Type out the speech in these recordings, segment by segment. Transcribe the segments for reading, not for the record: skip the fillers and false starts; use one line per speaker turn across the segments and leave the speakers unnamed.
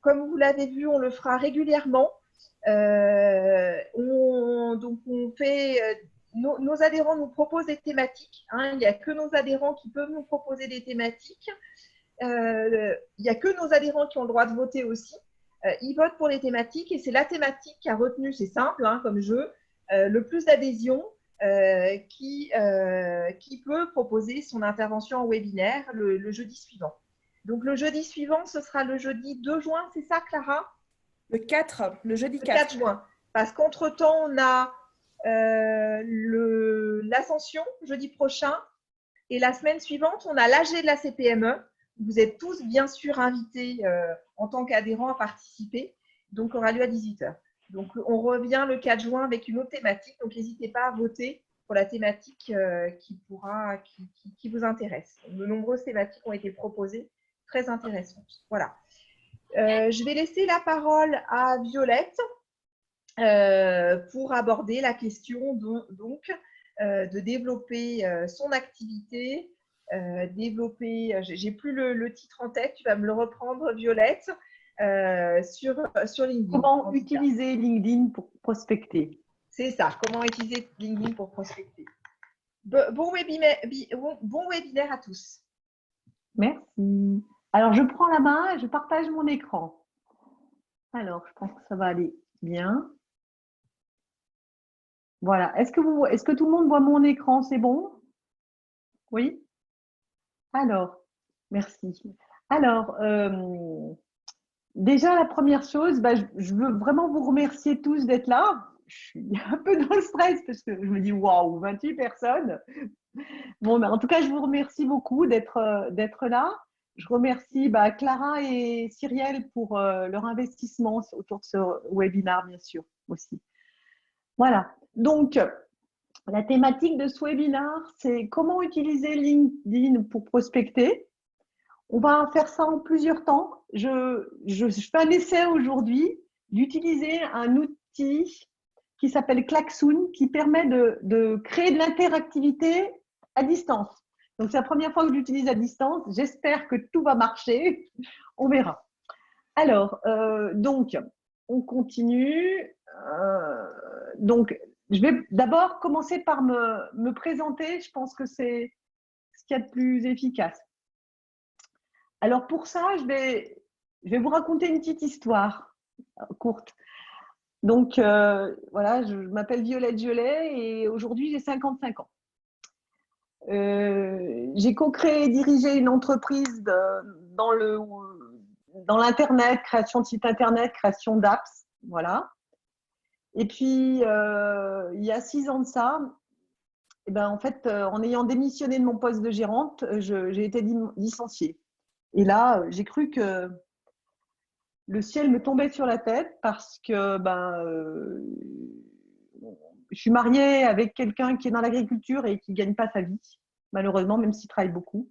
Comme vous l'avez vu, on le fera régulièrement. Donc on fait, nos adhérents nous proposent des thématiques. Hein. Il n'y a que nos adhérents qui peuvent nous proposer des thématiques. Il n'y a que nos adhérents qui ont le droit de voter aussi. Ils votent pour les thématiques et c'est la thématique qui a retenu, c'est simple hein, comme jeu, le plus d'adhésion qui peut proposer son intervention en webinaire le jeudi suivant. Donc le jeudi suivant, ce sera le jeudi 2 juin, c'est ça Clara?
Le 4, le jeudi 4.
Le 4 juin. Parce qu'entre-temps, on a l'ascension jeudi prochain et la semaine suivante, on a l'AG de la CPME. Vous êtes tous bien sûr invités en tant qu'adhérents à participer. Donc, aura lieu à 18h. Donc, on revient le 4 juin avec une autre thématique. Donc, n'hésitez pas à voter pour la thématique qui vous intéresse. De nombreuses thématiques ont été proposées, très intéressantes. Voilà. Je vais laisser la parole à Violette pour aborder la question de développer son activité, j'ai plus le titre en tête, tu vas me le reprendre Violette, sur LinkedIn.
Comment utiliser LinkedIn pour prospecter?
C'est ça, comment utiliser LinkedIn pour prospecter. Bon webinaire à tous.
Merci. Alors, je prends la main et je partage mon écran. Alors, je pense que ça va aller bien. Voilà. Est-ce que tout le monde voit mon écran? C'est bon? Oui? Alors, merci. Alors, déjà, la première chose, je veux vraiment vous remercier tous d'être là. Je suis un peu dans le stress parce que je me dis, waouh, 28 personnes. Bon, en tout cas, je vous remercie beaucoup d'être là. Je remercie Clara et Cyrielle pour leur investissement autour de ce webinaire, bien sûr, aussi. Voilà. Donc, la thématique de ce webinaire, c'est comment utiliser LinkedIn pour prospecter. On va faire ça en plusieurs temps. Je fais un essai aujourd'hui d'utiliser un outil qui s'appelle Klaxoon, qui permet de créer de l'interactivité à distance. Donc, c'est la première fois que je l'utilise à distance. J'espère que tout va marcher. On verra. Alors, donc, on continue. Donc, je vais d'abord commencer par me présenter. Je pense que c'est ce qu'il y a de plus efficace. Alors, pour ça, je vais vous raconter une petite histoire courte. Donc, voilà, je m'appelle Violette Gelet et aujourd'hui, j'ai 55 ans. J'ai co-créé et dirigé une entreprise dans l'Internet, création de sites Internet, création d'apps, voilà. Et puis, il y a 6 ans de ça, en fait, en ayant démissionné de mon poste de gérante, j'ai été licenciée. Et là, j'ai cru que le ciel me tombait sur la tête parce que je suis mariée avec quelqu'un qui est dans l'agriculture et qui ne gagne pas sa vie, malheureusement, même s'il travaille beaucoup.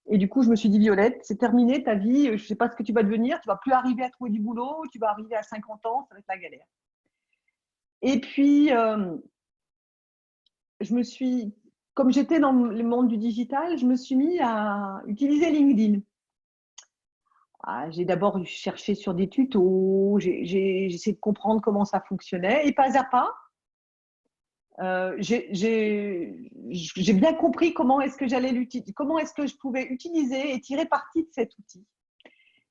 Et du coup, je me suis dit, Violette, c'est terminé ta vie, je ne sais pas ce que tu vas devenir, tu ne vas plus arriver à trouver du boulot, tu vas arriver à 50 ans, ça va être la galère. Et puis, comme j'étais dans le monde du digital, je me suis mis à utiliser LinkedIn. J'ai d'abord cherché sur des tutos, j'ai essayé de comprendre comment ça fonctionnait et pas à pas, j'ai bien compris comment est-ce que comment est-ce que je pouvais utiliser et tirer parti de cet outil.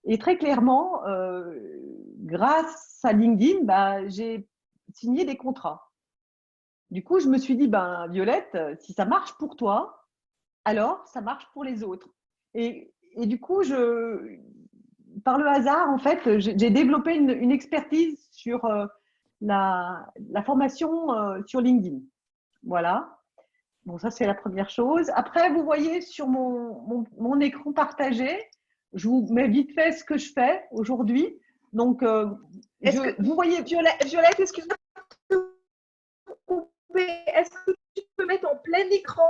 Et très clairement, grâce à LinkedIn, j'ai signé des contrats. Du coup, je me suis dit, Violette, si ça marche pour toi, alors ça marche pour les autres. Et du coup, par le hasard, en fait, j'ai développé une expertise sur la formation sur LinkedIn. Voilà. Bon, ça, c'est la première chose. Après, vous voyez sur mon écran partagé, je vous mets vite fait ce que je fais aujourd'hui. Donc, vous voyez…
Violette, excuse-moi. Est-ce que tu peux mettre en plein écran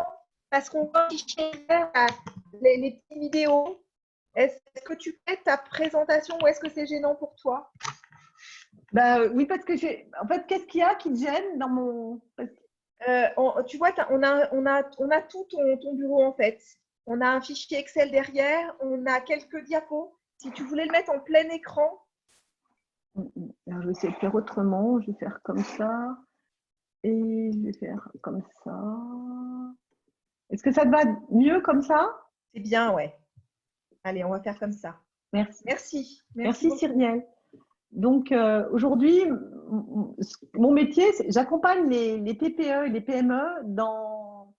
parce qu'on va afficher les petites vidéos? Est-ce que tu fais ta présentation ou est-ce que c'est gênant pour toi?
Oui, parce que en fait, qu'est-ce qu'il y a qui te gêne dans mon…
tu vois, on a tout ton bureau en fait. On a un fichier Excel derrière, on a quelques diapos. Si tu voulais le mettre en plein écran.
Alors, je vais essayer de faire autrement. Je vais faire comme ça. Et je vais faire comme ça. Est-ce que ça te va mieux comme ça?
C'est bien, ouais. Allez, on va faire comme ça.
Merci.
Merci.
Merci
beaucoup.
Cyrielle. Donc aujourd'hui, mon métier, j'accompagne les TPE et les PME dans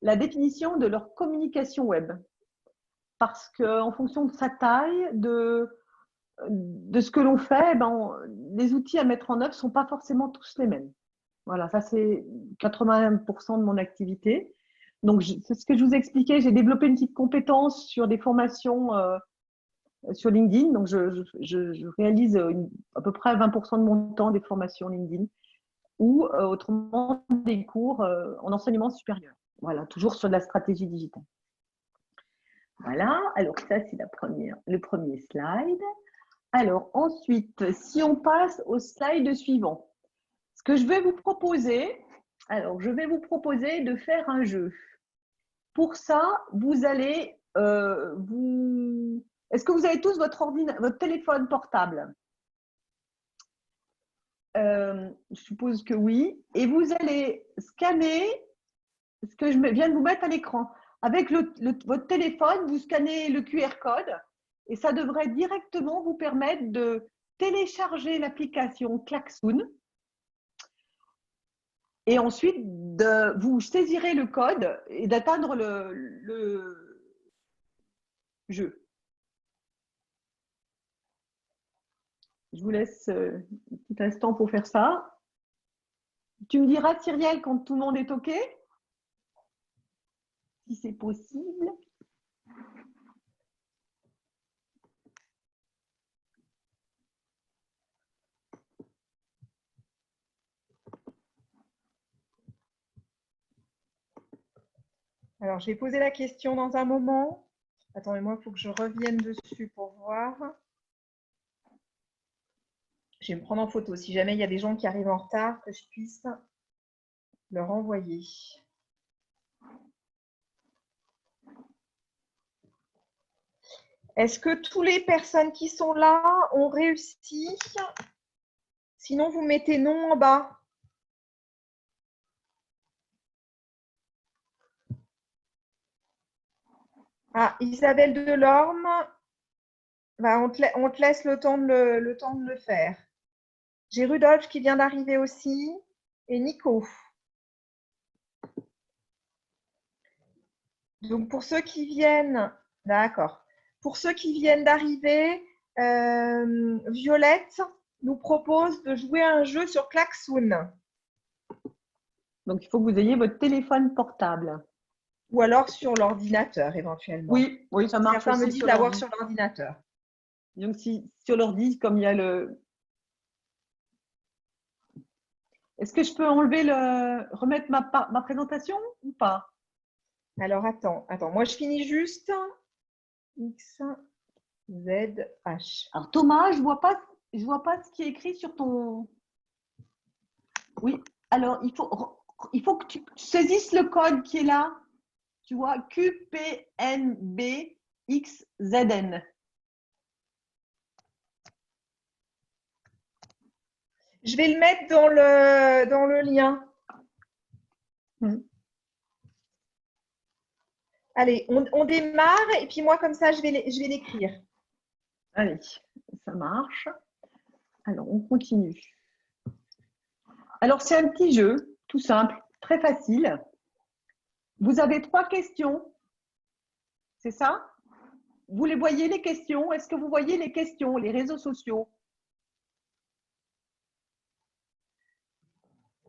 la définition de leur communication web. Parce qu'en fonction de sa taille, de ce que l'on fait, les outils à mettre en œuvre ne sont pas forcément tous les mêmes. Voilà, ça c'est 80% de mon activité. Donc, c'est ce que je vous expliquais, j'ai développé une petite compétence sur des formations sur LinkedIn. Donc, je réalise à peu près 20% de mon temps des formations LinkedIn ou autrement des cours en enseignement supérieur. Voilà, toujours sur de la stratégie digitale. Voilà, alors ça c'est le premier slide. Alors ensuite, si on passe au slide suivant, ce que je vais vous proposer, alors je vais vous proposer de faire un jeu. Pour ça, vous allez Est-ce que vous avez tous votre téléphone portable? Je suppose que oui. Et vous allez scanner ce que je viens de vous mettre à l'écran. Avec votre téléphone, vous scannez le QR code et ça devrait directement vous permettre de télécharger l'application Klaxoon. Et ensuite, vous saisirez le code et d'atteindre le jeu. Je vous laisse un petit instant pour faire ça. Tu me diras, Cyrielle, quand tout le monde est OK, si c'est possible.
Alors, je vais poser la question dans un moment. Attendez-moi, il faut que je revienne dessus pour voir. Je vais me prendre en photo. Si jamais il y a des gens qui arrivent en retard, que je puisse leur envoyer. Est-ce que toutes les personnes qui sont là ont réussi? Sinon, vous mettez non en bas. Ah, Isabelle Delorme, on te laisse le temps de le faire. J'ai Rudolf qui vient d'arriver aussi et Nico. Donc, pour ceux qui viennent, d'accord. Pour ceux qui viennent d'arriver, Violette nous propose de jouer à un jeu sur Klaxoon.
Donc, il faut que vous ayez votre téléphone portable.
Ou alors sur l'ordinateur, éventuellement.
Oui, oui, ça marche.
Certains me disent d'avoir sur l'ordinateur.
Donc, si sur l'ordi, comme il y a le… Est-ce que je peux remettre ma présentation ou pas?
Alors, attends. Moi, je finis juste. X, Z, H.
Alors, Thomas, je ne vois pas ce qui est écrit sur ton… Oui, alors, il faut que tu saisisses le code qui est là. Tu vois, QPNBXZN.
Je vais le mettre dans le lien. Allez, on démarre et puis moi, comme ça, je vais l'écrire.
Allez, ça marche. Alors, on continue. Alors, c'est un petit jeu, tout simple, très facile. Vous avez 3 questions. C'est ça? Vous les voyez, les questions? Est-ce que vous voyez les questions, les réseaux sociaux?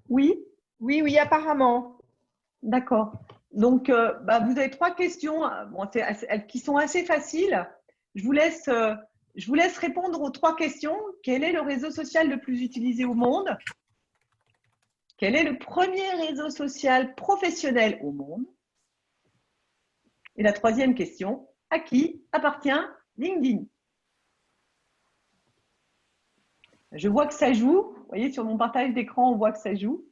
Oui?
Oui, apparemment.
D'accord. Donc, vous avez 3 questions qui sont assez faciles. Je vous laisse répondre aux 3 questions. Quel est le réseau social le plus utilisé au monde? Quel est le premier réseau social professionnel au monde? Et la 3e question, à qui appartient LinkedIn? Je vois que ça joue. Vous voyez, sur mon partage d'écran, on voit que ça joue.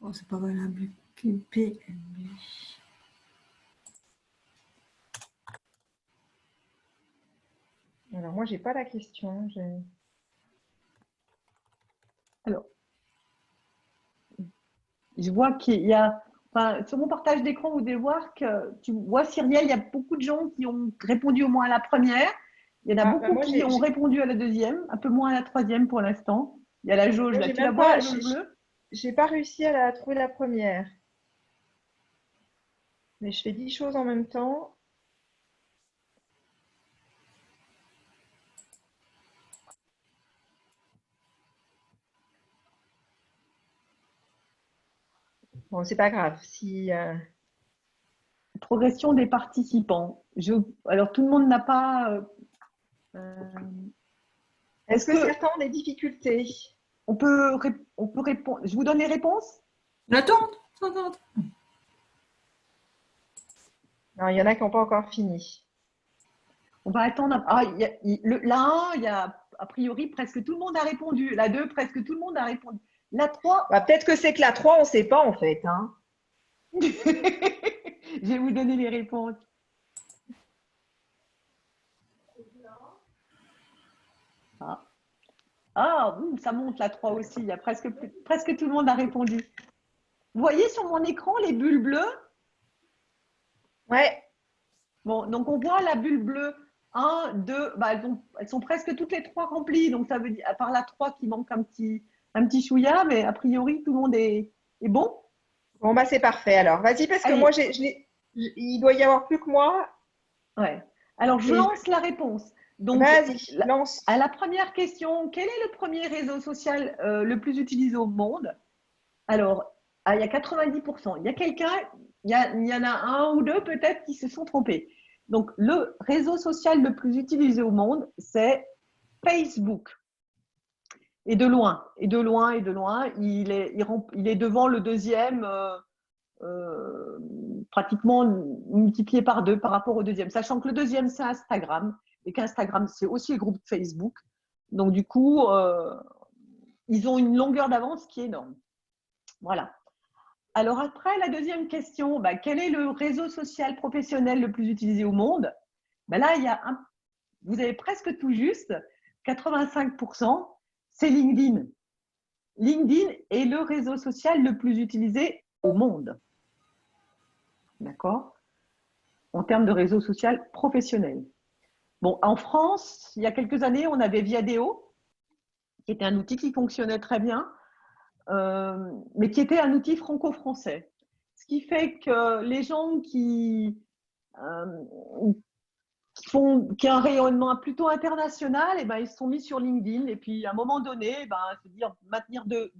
Oh, c'est pas valable. QPNB.
Alors, moi, j'ai pas la question.
Alors, je vois qu'il y a, enfin, sur mon partage d'écran, vous devez voir que tu vois, Cyrielle, il y a beaucoup de gens qui ont répondu au moins à la première. Il y en a
Ah, bah,
beaucoup
moi,
qui ont répondu à la deuxième, un peu moins à la troisième pour l'instant. Il y a la jauge
moi,
là,
j'ai
tu la
même
vois,
pas,
la jauge bleue?
j'ai pas réussi à trouver la première. Mais je fais 10 choses en même temps. Bon, c'est pas grave. Si,
Progression des participants. Alors, tout le monde n'a pas. Euh,
est-ce
est-ce
que
que
certains ont des difficultés?
on peut répondre? Je vous donne les réponses?
Attends, attends.
Non, il y en a qui n'ont pas encore fini.
On va attendre. Ah, la 1, il y a a priori presque tout le monde a répondu. La 2, presque tout le monde a répondu. La 3,
Bah, peut-être que c'est que la 3, on ne sait pas en fait, hein.
je vais vous donner les réponses. Ah, ça monte la 3 aussi. Il y a presque tout le monde a répondu. Vous voyez sur mon écran les bulles bleues?
Ouais.
Bon, donc on voit la bulle bleue 1, 2, bah, elles sont presque toutes les 3 remplies. Donc ça veut dire, à part la 3 qui manque un petit chouïa, mais a priori tout le monde est bon.
Bon, bah, c'est parfait alors. Vas-y, parce que moi,
Allez,
il doit y avoir plus que moi.
ouais. Alors je
Et
lance la réponse. Donc,
vas-y, lance.
à la première question, quel est le premier réseau social le plus utilisé au monde? Alors, il y a 90%. Il y a quelqu'un, il y en a un ou deux peut-être qui se sont trompés. Donc, le réseau social le plus utilisé au monde, c'est Facebook. Et de loin, et de loin, et de loin, il est devant le deuxième, pratiquement multiplié par 2 par rapport au deuxième. Sachant que le deuxième, c'est Instagram, et qu'Instagram, c'est aussi le groupe Facebook. Donc, du coup, ils ont une longueur d'avance qui est énorme. Voilà. Alors après, la deuxième question, quel est le réseau social professionnel le plus utilisé au monde? Là, vous avez presque tout juste, 85%, c'est LinkedIn. LinkedIn est le réseau social le plus utilisé au monde. D'accord? En termes de réseau social professionnel. Bon, en France, il y a quelques années, on avait Viadeo, qui était un outil qui fonctionnait très bien, mais qui était un outil franco-français. Ce qui fait que les gens qui ont un rayonnement plutôt international, ils se sont mis sur LinkedIn. Et puis, à un moment donné, se dire maintenir de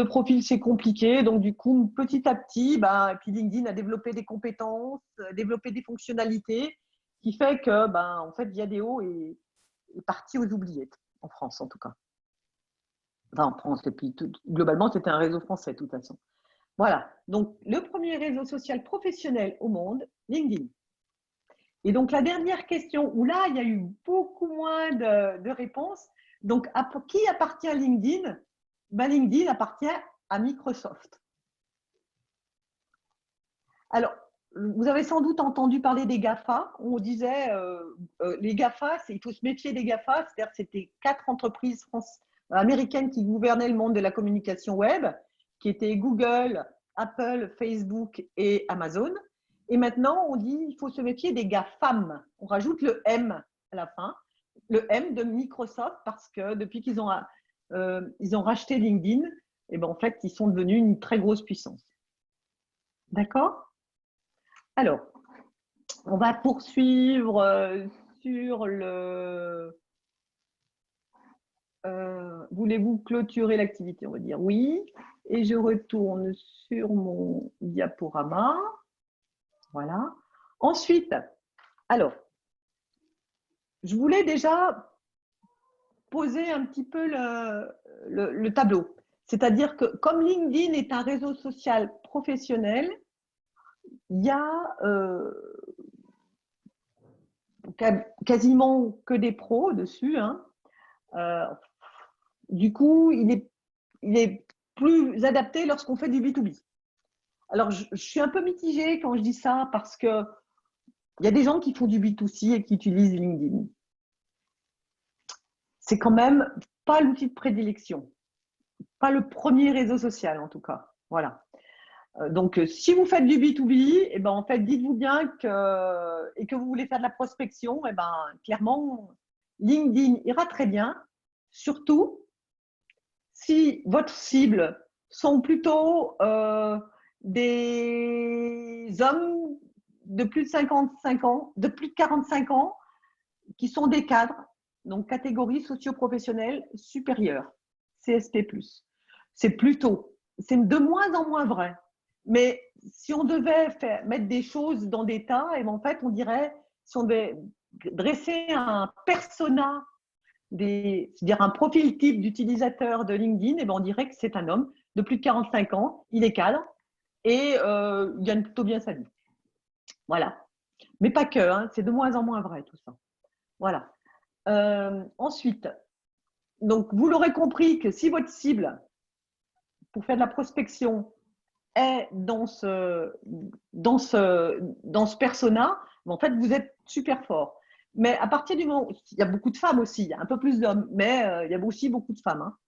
profil, c'est compliqué. Donc, du coup, petit à petit, et puis LinkedIn a développé des compétences, développé des fonctionnalités, qui fait que, en fait, Viadeo est parti aux oubliettes, en France en tout cas. Enfin, en France, et puis globalement, c'était un réseau français, de toute façon. Voilà. Donc, le premier réseau social professionnel au monde, LinkedIn. Et donc, la dernière question, où là, il y a eu beaucoup moins de réponses. Donc, à qui appartient LinkedIn? LinkedIn appartient à Microsoft. Alors, vous avez sans doute entendu parler des GAFA. On disait, les GAFA, il faut se méfier des GAFA, c'est-à-dire que c'était 4 entreprises américaines qui gouvernaient le monde de la communication web, qui étaient Google, Apple, Facebook et Amazon. Et maintenant, on dit qu'il faut se méfier des GAFAM. On rajoute le M à la fin, le M de Microsoft, parce que depuis qu'ils ont racheté LinkedIn, en fait, ils sont devenus une très grosse puissance. D'accord? Alors, on va poursuivre sur le… voulez-vous clôturer l'activité? On va dire oui. Et je retourne sur mon diaporama. Voilà. Ensuite, alors, je voulais déjà poser un petit peu le tableau. C'est-à-dire que comme LinkedIn est un réseau social professionnel, il y a quasiment que des pros dessus. Hein. Du coup, il est plus adapté lorsqu'on fait du B2B. Alors, je suis un peu mitigée quand je dis ça parce que il y a des gens qui font du B2C et qui utilisent LinkedIn. C'est quand même pas l'outil de prédilection, pas le premier réseau social en tout cas. Voilà. Donc, si vous faites du B2B, eh ben, en fait, dites-vous bien que vous voulez faire de la prospection, eh ben, clairement, LinkedIn ira très bien, surtout si votre cible sont plutôt des hommes de plus de 55 ans, de plus de 45 ans, qui sont des cadres, donc catégorie socio-professionnelle supérieure, CSP+. C'est de moins en moins vrai. Mais si on devait mettre des choses dans des tas, et en fait, on dirait, si on devait dresser un persona, c'est-à-dire un profil type d'utilisateur de LinkedIn, et ben on dirait que c'est un homme de plus de 45 ans, il est cadre et il gagne plutôt bien sa vie. Voilà. Mais pas que, hein, c'est de moins en moins vrai tout ça. Voilà. Ensuite, donc vous l'aurez compris que si votre cible pour faire de la prospection est dans ce persona, en fait, vous êtes super fort. Mais à partir du moment où il y a beaucoup de femmes aussi, il y a un peu plus d'hommes, mais il y a aussi beaucoup de femmes. Hein.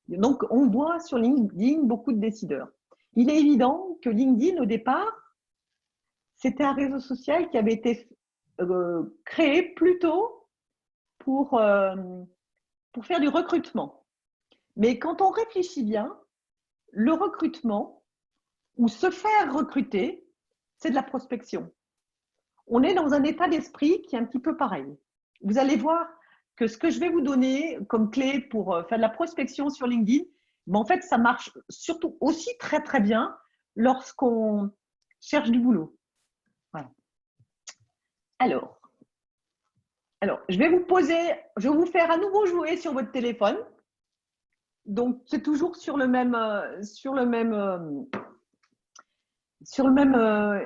Donc, on voit sur LinkedIn beaucoup de décideurs. Il est évident que LinkedIn, au départ, c'était un réseau social qui avait été créé plutôt pour faire du recrutement. Mais quand on réfléchit bien, le recrutement ou se faire recruter, c'est de la prospection. On est dans un état d'esprit qui est un petit peu pareil. Vous allez voir que ce que je vais vous donner comme clé pour faire de la prospection sur LinkedIn, en fait, ça marche surtout aussi très, très bien lorsqu'on cherche du boulot. Voilà. Alors, je vais vous faire à nouveau jouer sur votre téléphone. Donc, c'est toujours sur le même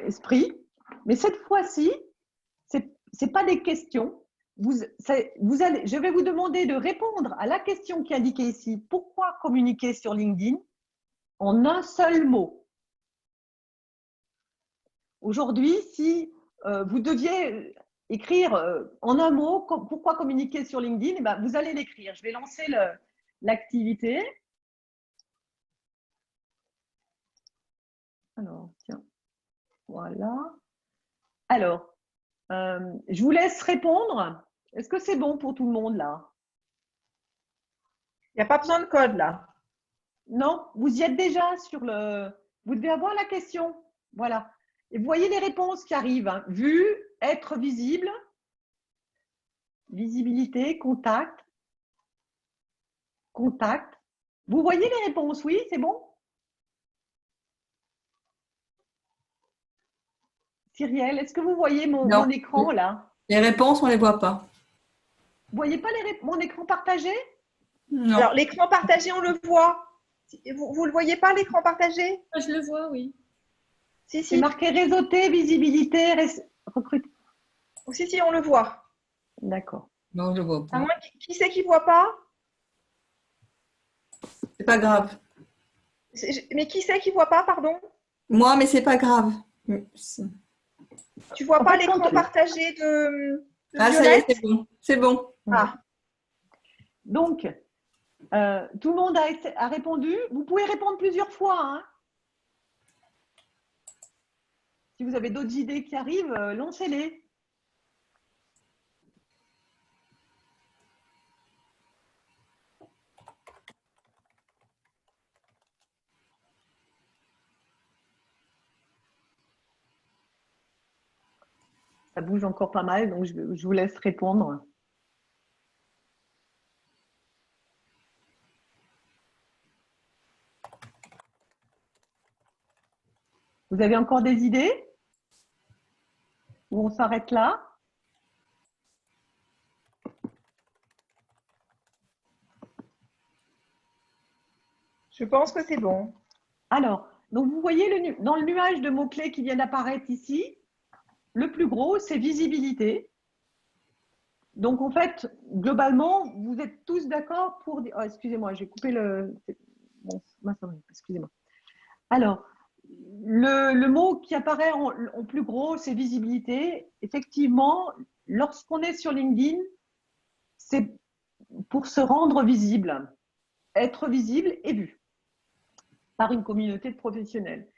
esprit. Mais cette fois-ci, c'est pas des questions. Je vais vous demander de répondre à la question qui est indiquée ici. Pourquoi communiquer sur LinkedIn en un seul mot? Aujourd'hui, si vous deviez écrire en un mot pourquoi communiquer sur LinkedIn, eh ben, vous allez l'écrire. Je vais lancer l'activité. Alors, tiens, voilà. Alors, je vous laisse répondre. Est-ce que c'est bon pour tout le monde là?
Il n'y a pas besoin de code là.
Non, vous y êtes déjà sur le… Vous devez avoir la question. Voilà. Et vous voyez les réponses qui arrivent. Hein. Vue, être visible, visibilité, contact, contact. Vous voyez les réponses, oui, c'est bon? Cyrielle, est-ce que vous voyez mon écran là?
Les réponses, on ne les voit pas.
Vous voyez pas mon écran partagé?
Non.
Alors, l'écran partagé, on le voit. Vous ne le voyez pas, l'écran partagé?
Je le vois, oui.
Si,
C'est
si.
marqué réseauté, visibilité, recrutement.
Si, on le voit.
D'accord.
Non, je ne vois pas.
Qui c'est qui ne voit pas?
C'est pas grave.
Mais qui c'est qui ne voit pas, pardon?
Moi, mais c'est pas grave.
Tu vois pas l'écran partagé de
Ah, ça y est,
Violette?
c'est bon. C'est bon.
Ah.
Donc, tout le monde a répondu. Vous pouvez répondre plusieurs fois. Hein. Si vous avez d'autres idées qui arrivent, lancez-les. Ça bouge encore pas mal, donc je vous laisse répondre. Vous avez encore des idées? Ou on s'arrête là?
Je pense que c'est bon.
Alors, donc vous voyez dans le nuage de mots-clés qui vient d'apparaître ici, le plus gros, c'est visibilité. Donc, en fait, globalement, vous êtes tous d'accord pour dire… Oh, excusez-moi, j'ai coupé le… Bon, excusez-moi. Alors, le mot qui apparaît en plus gros, c'est visibilité. Effectivement, lorsqu'on est sur LinkedIn, c'est pour se rendre visible, être visible et vu par une communauté de professionnels.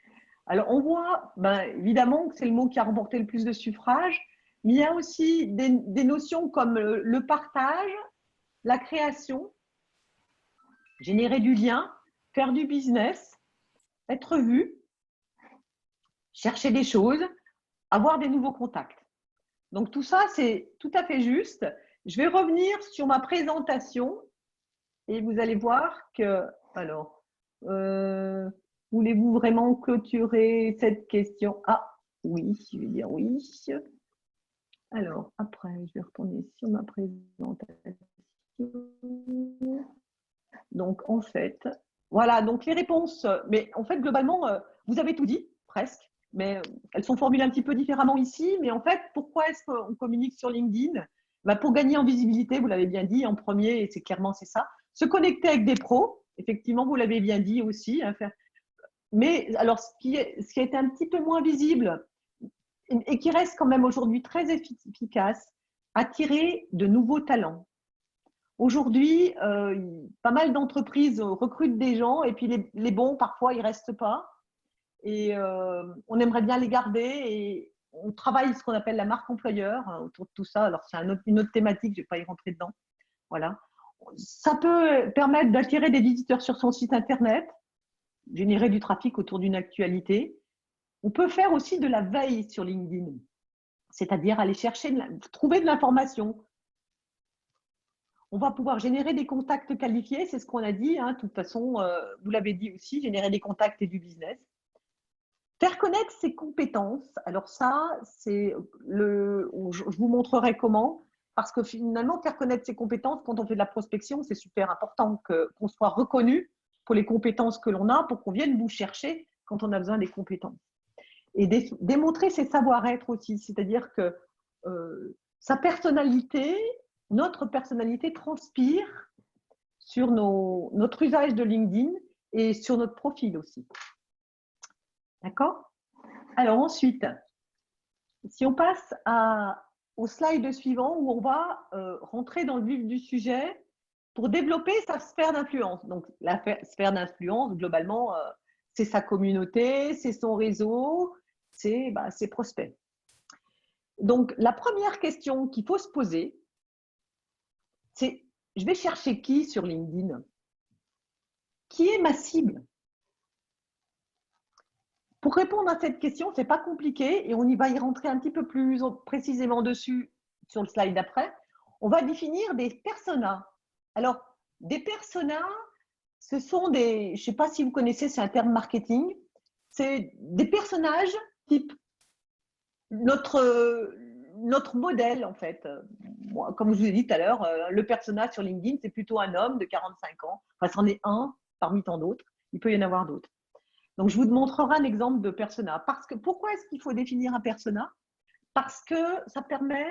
Alors, on voit, évidemment, que c'est le mot qui a remporté le plus de suffrages, mais il y a aussi des notions comme le partage, la création, générer du lien, faire du business, être vu, chercher des choses, avoir des nouveaux contacts. Donc, tout ça, c'est tout à fait juste. Je vais revenir sur ma présentation et vous allez voir que, alors, voulez-vous vraiment clôturer cette question? Ah, oui, je vais dire oui. Alors, après, je vais retourner sur ma présentation. Donc, en fait, voilà, donc les réponses, mais en fait, globalement, vous avez tout dit, presque, mais elles sont formulées un petit peu différemment ici. Mais en fait, pourquoi est-ce qu'on communique sur LinkedIn? Pour gagner en visibilité, vous l'avez bien dit, en premier, et c'est clairement c'est ça. Se connecter avec des pros, effectivement, vous l'avez bien dit aussi. Mais alors, ce qui a été un petit peu moins visible et qui reste quand même aujourd'hui très efficace, attirer de nouveaux talents. Aujourd'hui, pas mal d'entreprises recrutent des gens et puis les bons, parfois, ils ne restent pas. Et on aimerait bien les garder et on travaille ce qu'on appelle la marque employeur autour de tout ça. Alors, c'est une autre thématique, je ne vais pas y rentrer dedans. Voilà. Ça peut permettre d'attirer des visiteurs sur son site internet, générer du trafic autour d'une actualité. On peut faire aussi de la veille sur LinkedIn, c'est-à-dire aller chercher, trouver de l'information. On va pouvoir générer des contacts qualifiés, c'est ce qu'on a dit. De toute façon, vous l'avez dit aussi, générer des contacts et du business. Faire connaître ses compétences. Alors ça, je vous montrerai comment. Parce que finalement, faire connaître ses compétences, quand on fait de la prospection, c'est super important qu'on soit reconnu pour les compétences que l'on a, pour qu'on vienne vous chercher quand on a besoin des compétences. Et démontrer ses savoir-être aussi, c'est-à-dire que sa personnalité, notre personnalité transpire sur notre usage de LinkedIn et sur notre profil aussi. D'accord? Alors ensuite, si on passe au slide suivant où on va rentrer dans le vif du sujet pour développer sa sphère d'influence. Donc, la sphère d'influence, globalement, c'est sa communauté, c'est son réseau, c'est ses prospects. Donc, la première question qu'il faut se poser, c'est je vais chercher qui sur LinkedIn? Qui est ma cible? Pour répondre à cette question, ce n'est pas compliqué et on y va y rentrer un petit peu plus précisément dessus sur le slide d'après. On va définir des personas. Alors, des personas, ce sont je ne sais pas si vous connaissez, c'est un terme marketing. C'est des personnages type notre modèle, en fait. Moi, comme je vous ai dit tout à l'heure, le persona sur LinkedIn, c'est plutôt un homme de 45 ans. Enfin, c'en est un parmi tant d'autres. Il peut y en avoir d'autres. Donc, je vous montrerai un exemple de persona. Pourquoi est-ce qu'il faut définir un persona? Parce que ça permet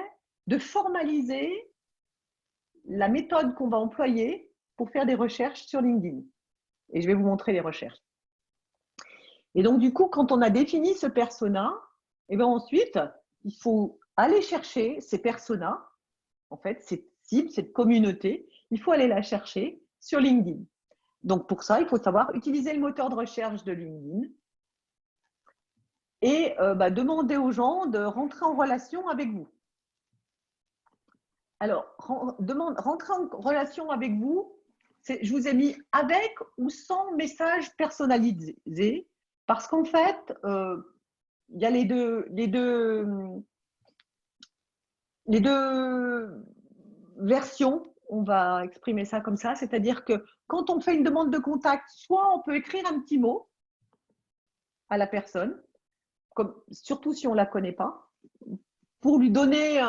de formaliser la méthode qu'on va employer pour faire des recherches sur LinkedIn. Et je vais vous montrer les recherches. Et donc, du coup, quand on a défini ce persona, et bien ensuite, il faut aller chercher ces personas, en fait, cette cible, cette communauté, il faut aller la chercher sur LinkedIn. Donc, pour ça, il faut savoir utiliser le moteur de recherche de LinkedIn et demander aux gens de rentrer en relation avec vous. Alors, rentrer en relation avec vous, je vous ai mis avec ou sans message personnalisé parce qu'en fait, il y a les deux versions. On va exprimer ça comme ça, c'est-à-dire que quand on fait une demande de contact, soit on peut écrire un petit mot à la personne, surtout si on ne la connaît pas, pour lui donner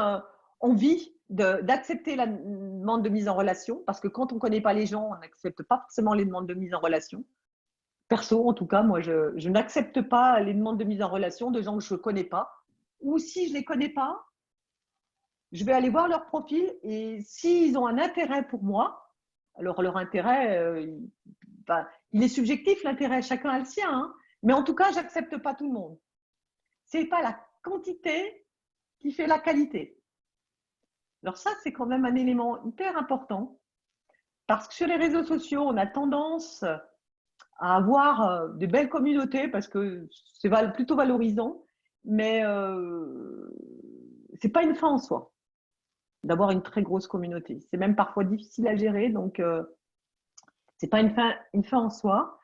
envie d'accepter la demande de mise en relation, parce que quand on ne connaît pas les gens, on n'accepte pas forcément les demandes de mise en relation. Perso, en tout cas, moi, je n'accepte pas les demandes de mise en relation de gens que je ne connais pas, ou si je ne les connais pas, je vais aller voir leur profil et s'ils ont un intérêt pour moi, alors leur intérêt, il est subjectif, l'intérêt, chacun a le sien, hein, Mais en tout cas, j'accepte pas tout le monde. C'est pas la quantité qui fait la qualité. Alors ça, c'est quand même un élément hyper important parce que sur les réseaux sociaux, on a tendance à avoir de belles communautés parce que c'est plutôt valorisant, mais c'est pas une fin en soi d'avoir une très grosse communauté. C'est même parfois difficile à gérer, donc c'est pas une fin en soi.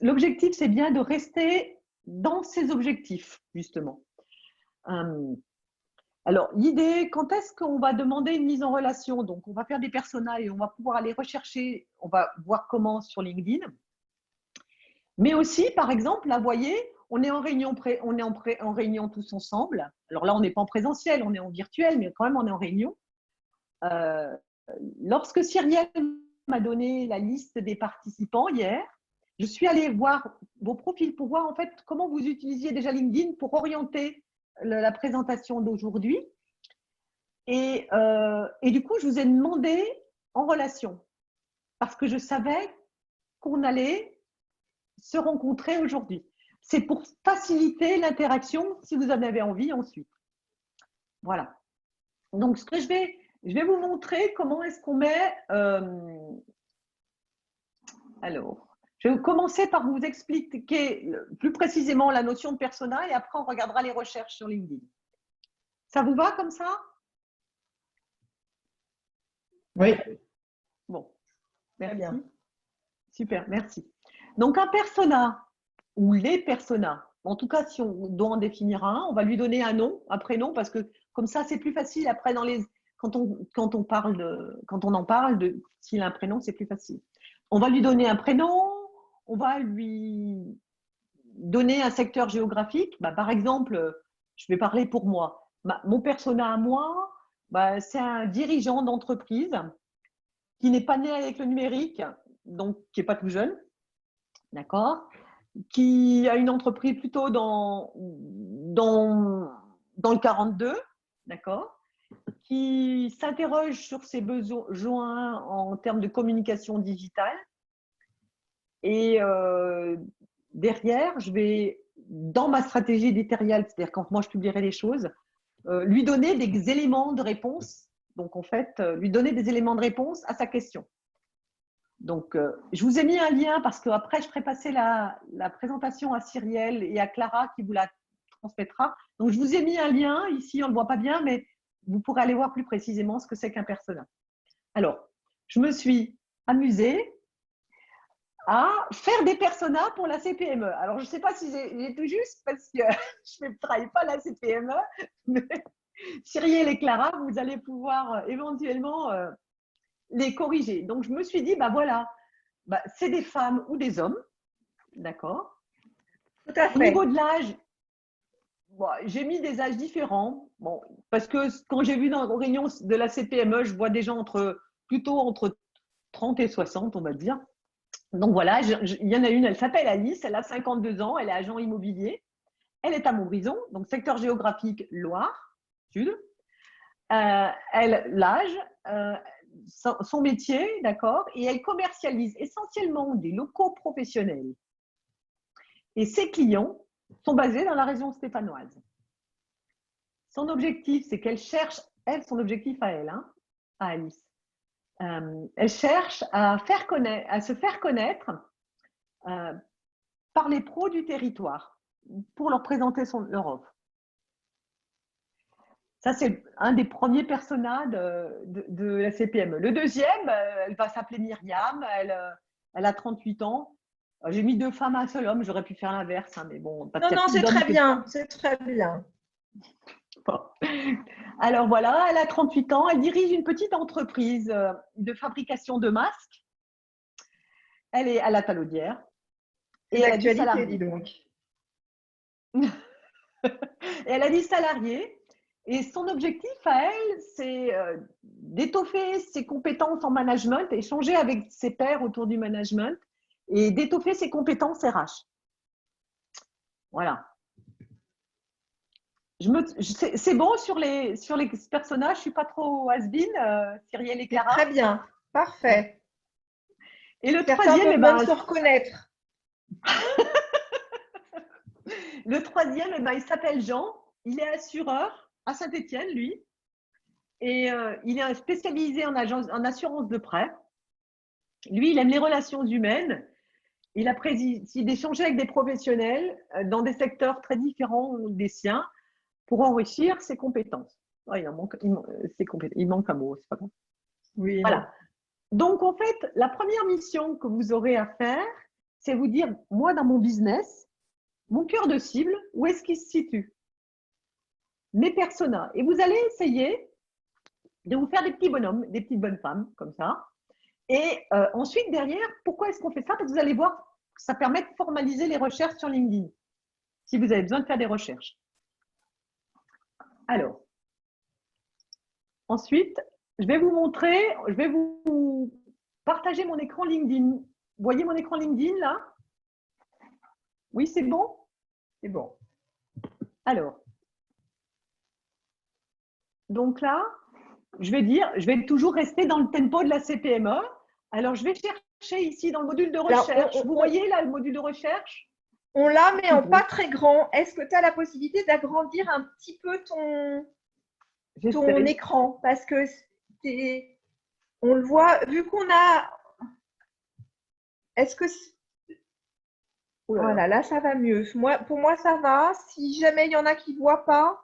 L'objectif, c'est bien de rester dans ces objectifs, justement. Alors, l'idée, quand est-ce qu'on va demander une mise en relation? Donc, on va faire des personas et on va pouvoir aller rechercher, on va voir comment sur LinkedIn. Mais aussi, par exemple, là, vous voyez, on est en réunion, en réunion tous ensemble. Alors là, on n'est pas en présentiel, on est en virtuel, mais quand même, on est en réunion. Lorsque Cyrielle m'a donné la liste des participants hier, je suis allée voir vos profils pour voir en fait comment vous utilisiez déjà LinkedIn pour orienter la présentation d'aujourd'hui. Et du coup, je vous ai demandé en relation parce que je savais qu'on allait se rencontrer aujourd'hui. C'est pour faciliter l'interaction si vous en avez envie ensuite. Voilà. Donc, ce que je vais vous montrer comment est-ce qu'on met… alors, je vais commencer par vous expliquer plus précisément la notion de persona et après, on regardera les recherches sur LinkedIn. Ça vous va comme ça?
Oui.
Bon, merci.
Très bien.
Super, merci. Donc, un persona ou les personas, en tout cas, si on doit en définir un, on va lui donner un nom, un prénom, parce que comme ça, c'est plus facile après quand on en parle s'il a un prénom, c'est plus facile. On va lui donner un prénom, on va lui donner un secteur géographique. Par exemple, je vais parler pour moi. Mon persona à moi, c'est un dirigeant d'entreprise qui n'est pas né avec le numérique, donc qui n'est pas tout jeune, d'accord, qui a une entreprise plutôt dans le 42, d'accord, qui s'interroge sur ses besoins en termes de communication digitale. Et derrière, je vais, dans ma stratégie éditoriale, c'est-à-dire quand moi je publierai les choses, lui donner des éléments de réponse. Donc, en fait, lui donner des éléments de réponse à sa question. Donc, je vous ai mis un lien parce qu'après, je ferai passer la présentation à Cyrielle et à Clara qui vous la transmettra. Donc, je vous ai mis un lien ici, on ne le voit pas bien, mais vous pourrez aller voir plus précisément ce que c'est qu'un persona. Alors, je me suis amusée à faire des personas pour la CPME. Alors, je ne sais pas si j'ai tout juste parce que je ne travaille pas la CPME, mais Cyrielle et Clara, vous allez pouvoir éventuellement les corriger. Donc, je me suis dit, voilà, c'est des femmes ou des hommes, d'accord?
Tout à fait.
Au niveau de l'âge, j'ai mis des âges différents, parce que quand j'ai vu dans les réunions de la CPME, je vois des gens plutôt entre 30 et 60, on va dire. Donc voilà, il y en a une, elle s'appelle Alice, elle a 52 ans, elle est agent immobilier, elle est à Montbrison, donc secteur géographique Loire, Sud. L'âge, son métier, d'accord, et elle commercialise essentiellement des locaux professionnels. Et ses clients sont basés dans la région stéphanoise. Son objectif, c'est qu'elle cherche, son objectif à elle, à Alice, elle cherche à se faire connaître par les pros du territoire pour leur présenter leur offre. Ça, c'est un des premiers personas de la CPME. Le deuxième, elle va s'appeler Myriam, elle a 38 ans. J'ai mis 2 femmes à un seul homme, j'aurais pu faire l'inverse, mais bon.
Non, c'est très bien, c'est très bien.
Bon. Alors voilà, elle a 38 ans, elle dirige une petite entreprise de fabrication de masques. Elle est à la Talaudière.
Et elle a 10 salariés. Dis donc.
Et elle a 10 salariés. Et son objectif à elle, c'est d'étoffer ses compétences en management, échanger avec ses pairs autour du management et d'étoffer ses compétences RH. Voilà. C'est bon sur les personnages, je ne suis pas trop has-been, Cyrielle et Clara.
Très bien, parfait.
Et le troisième,
même se reconnaître.
Le troisième, eh ben, il s'appelle Jean. Il est assureur à Saint-Étienne, lui. Et il est spécialisé en assurance de prêt. Lui, il aime les relations humaines. Il apprécie d'échanger avec des professionnels dans des secteurs très différents des siens pour enrichir ses compétences. Oh, il manque un mot, c'est pas grave.
Oui.
Voilà. Donc, en fait, la première mission que vous aurez à faire, c'est vous dire, moi, dans mon business, mon cœur de cible, où est-ce qu'il se situe? Mes personas. Et vous allez essayer de vous faire des petits bonhommes, des petites bonnes femmes, comme ça. Et ensuite, derrière, pourquoi est-ce qu'on fait ça? Parce que vous allez voir, ça permet de formaliser les recherches sur LinkedIn, si vous avez besoin de faire des recherches. Alors, ensuite, je vais vous montrer, je vais vous partager mon écran LinkedIn. Vous voyez mon écran LinkedIn, là? Oui, c'est bon?
C'est bon.
Alors, donc là, je vais toujours rester dans le tempo de la CPME. Alors, je vais chercher ici dans le module de recherche.
Alors,
vous voyez là le module de recherche?
On l'a, mais en pas très grand. Est-ce que tu as la possibilité d'agrandir un petit peu ton écran? Parce que on le voit, vu qu'on a… Est-ce que… Voilà, là, ça va mieux. Pour moi, ça va. Si jamais il y en a qui ne voient pas,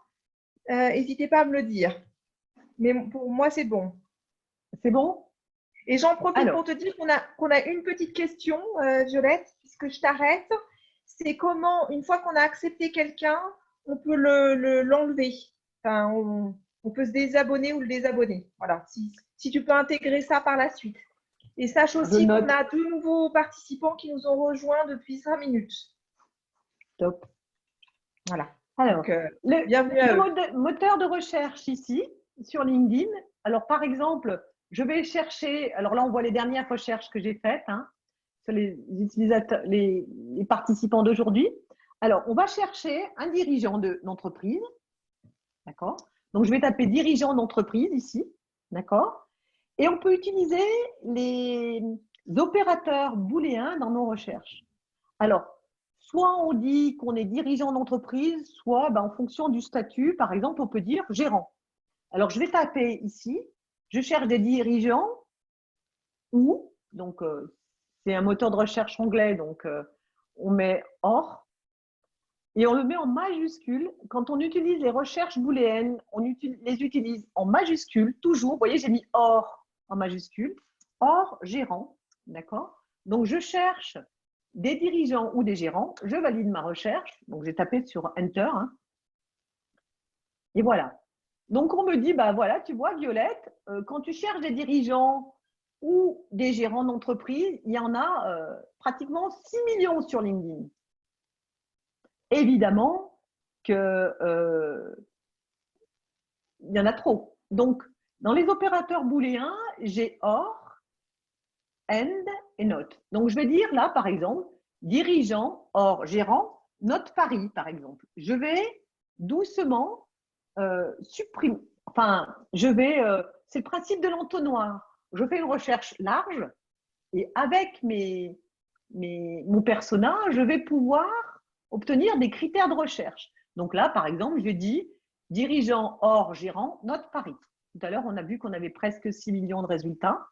n'hésitez pas à me le dire. Mais pour moi, c'est bon.
C'est bon?
Et j'en profite pour te dire qu'on a une petite question, Violette, puisque je t'arrête. C'est comment, une fois qu'on a accepté quelqu'un, on peut l'enlever. Enfin, on peut se désabonner ou le désabonner. Voilà, si tu peux intégrer ça par la suite. Et sache aussi qu'on a 2 nouveaux participants qui nous ont rejoints depuis 5 minutes.
Top.
Voilà.
Alors,
donc, bienvenue à eux.
Le moteur de recherche ici, sur LinkedIn. Alors, par exemple, je vais chercher, alors là, on voit les dernières recherches que j'ai faites sur les utilisateurs, les participants d'aujourd'hui. Alors, on va chercher un dirigeant d'entreprise. D'accord? Donc, je vais taper dirigeant d'entreprise ici. D'accord? Et on peut utiliser les opérateurs booléens dans nos recherches. Alors, soit on dit qu'on est dirigeant d'entreprise, soit en fonction du statut, par exemple, on peut dire gérant. Alors, je vais taper ici, je cherche des dirigeants ou, donc c'est un moteur de recherche anglais, donc on met OR et on le met en majuscule. Quand on utilise les recherches booléennes, on les utilise en majuscule, toujours. Vous voyez, j'ai mis OR en majuscule, OR gérant, d'accord? Donc, je cherche des dirigeants ou des gérants, je valide ma recherche, donc j'ai tapé sur Enter, et voilà. Donc, on me dit, voilà, tu vois, Violette, quand tu cherches des dirigeants ou des gérants d'entreprise, il y en a pratiquement 6 millions sur LinkedIn. Évidemment que il y en a trop. Donc, dans les opérateurs booléens, j'ai OR, AND et NOT. Donc, je vais dire là, par exemple, dirigeant, OR, gérant, NOT Paris, par exemple. Je vais doucement supprimer. Enfin, c'est le principe de l'entonnoir. Je fais une recherche large et avec mon persona, je vais pouvoir obtenir des critères de recherche. Donc là, par exemple, je dis dirigeant, OR, gérant, NOT Paris. Tout à l'heure, on a vu qu'on avait presque 6 millions de résultats.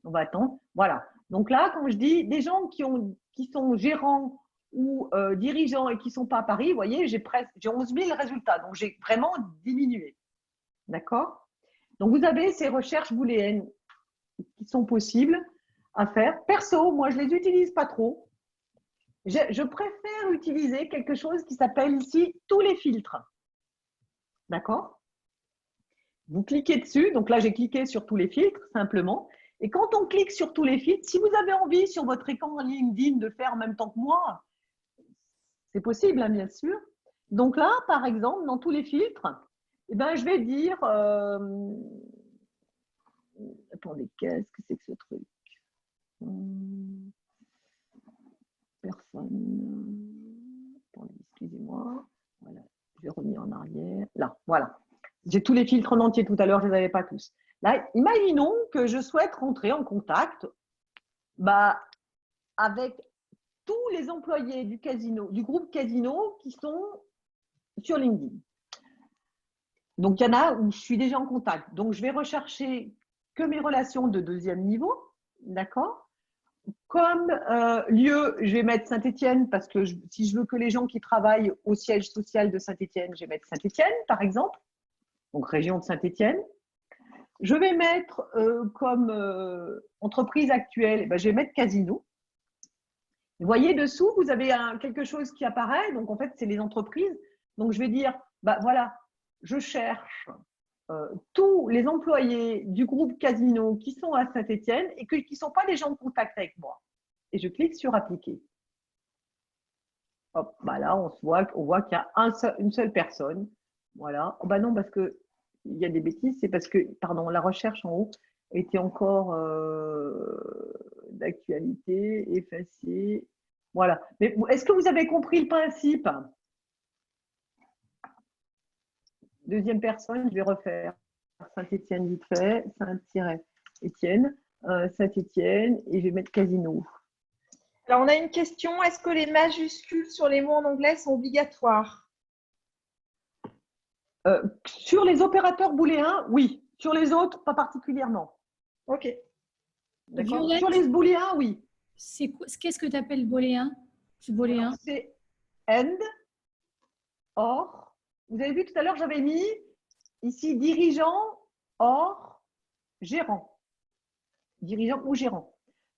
On va attendre. Voilà. Donc là, quand je dis des gens qui sont gérants ou dirigeants et qui ne sont pas à Paris, vous voyez, j'ai 11 000 résultats. Donc, j'ai vraiment diminué. D'accord? Donc, vous avez ces recherches booléennes qui sont possibles à faire. Perso, moi, je ne les utilise pas trop. Je préfère utiliser quelque chose qui s'appelle ici tous les filtres. D'accord? Vous cliquez dessus. Donc là, j'ai cliqué sur tous les filtres, simplement. Et quand on clique sur tous les filtres, si vous avez envie sur votre écran LinkedIn de faire en même temps que moi, c'est possible, bien sûr. Donc là, par exemple, dans tous les filtres, je vais dire… attendez, qu'est-ce que c'est que ce truc? Personne. Attendez, excusez-moi. Voilà, je vais revenir en arrière. Là, voilà. J'ai tous les filtres en entier tout à l'heure, je ne les avais pas tous. Là, imaginons que je souhaite rentrer en contact avec tous les employés du casino, du groupe Casino qui sont sur LinkedIn. Donc, il y en a où je suis déjà en contact. Donc, je vais rechercher que mes relations de deuxième niveau, d'accord? Comme lieu, je vais mettre Saint-Étienne parce que si je veux que les gens qui travaillent au siège social de Saint-Étienne, je vais mettre Saint-Étienne, par exemple. Donc, région de Saint-Étienne. Je vais mettre comme entreprise actuelle, je vais mettre Casino. Vous voyez dessous, vous avez quelque chose qui apparaît. Donc, en fait, c'est les entreprises. Donc, je vais dire, voilà, je cherche tous les employés du groupe Casino qui sont à Saint-Étienne et qui ne sont pas des gens de contact avec moi. Et je clique sur appliquer. Hop, là, on voit qu'il y a une seule personne. Voilà. Non, parce qu'il y a des bêtises, c'est parce que, pardon, la recherche en haut était encore d'actualité, effacée. Voilà. Mais est-ce que vous avez compris le principe? Deuxième personne, je vais refaire Saint-Étienne vite fait, Saint-Étienne, Saint-Étienne, et je vais mettre Casino.
Alors, on a une question. Est-ce que les majuscules sur les mots en anglais sont obligatoires?
Sur les opérateurs booléens, oui. Sur les autres, pas particulièrement.
Ok.
D'accord. Sur les booléens, oui.
Qu'est-ce que tu appelles booléen?
C'est and, or. Vous avez vu tout à l'heure, j'avais mis ici dirigeant, or, gérant. Dirigeant ou gérant.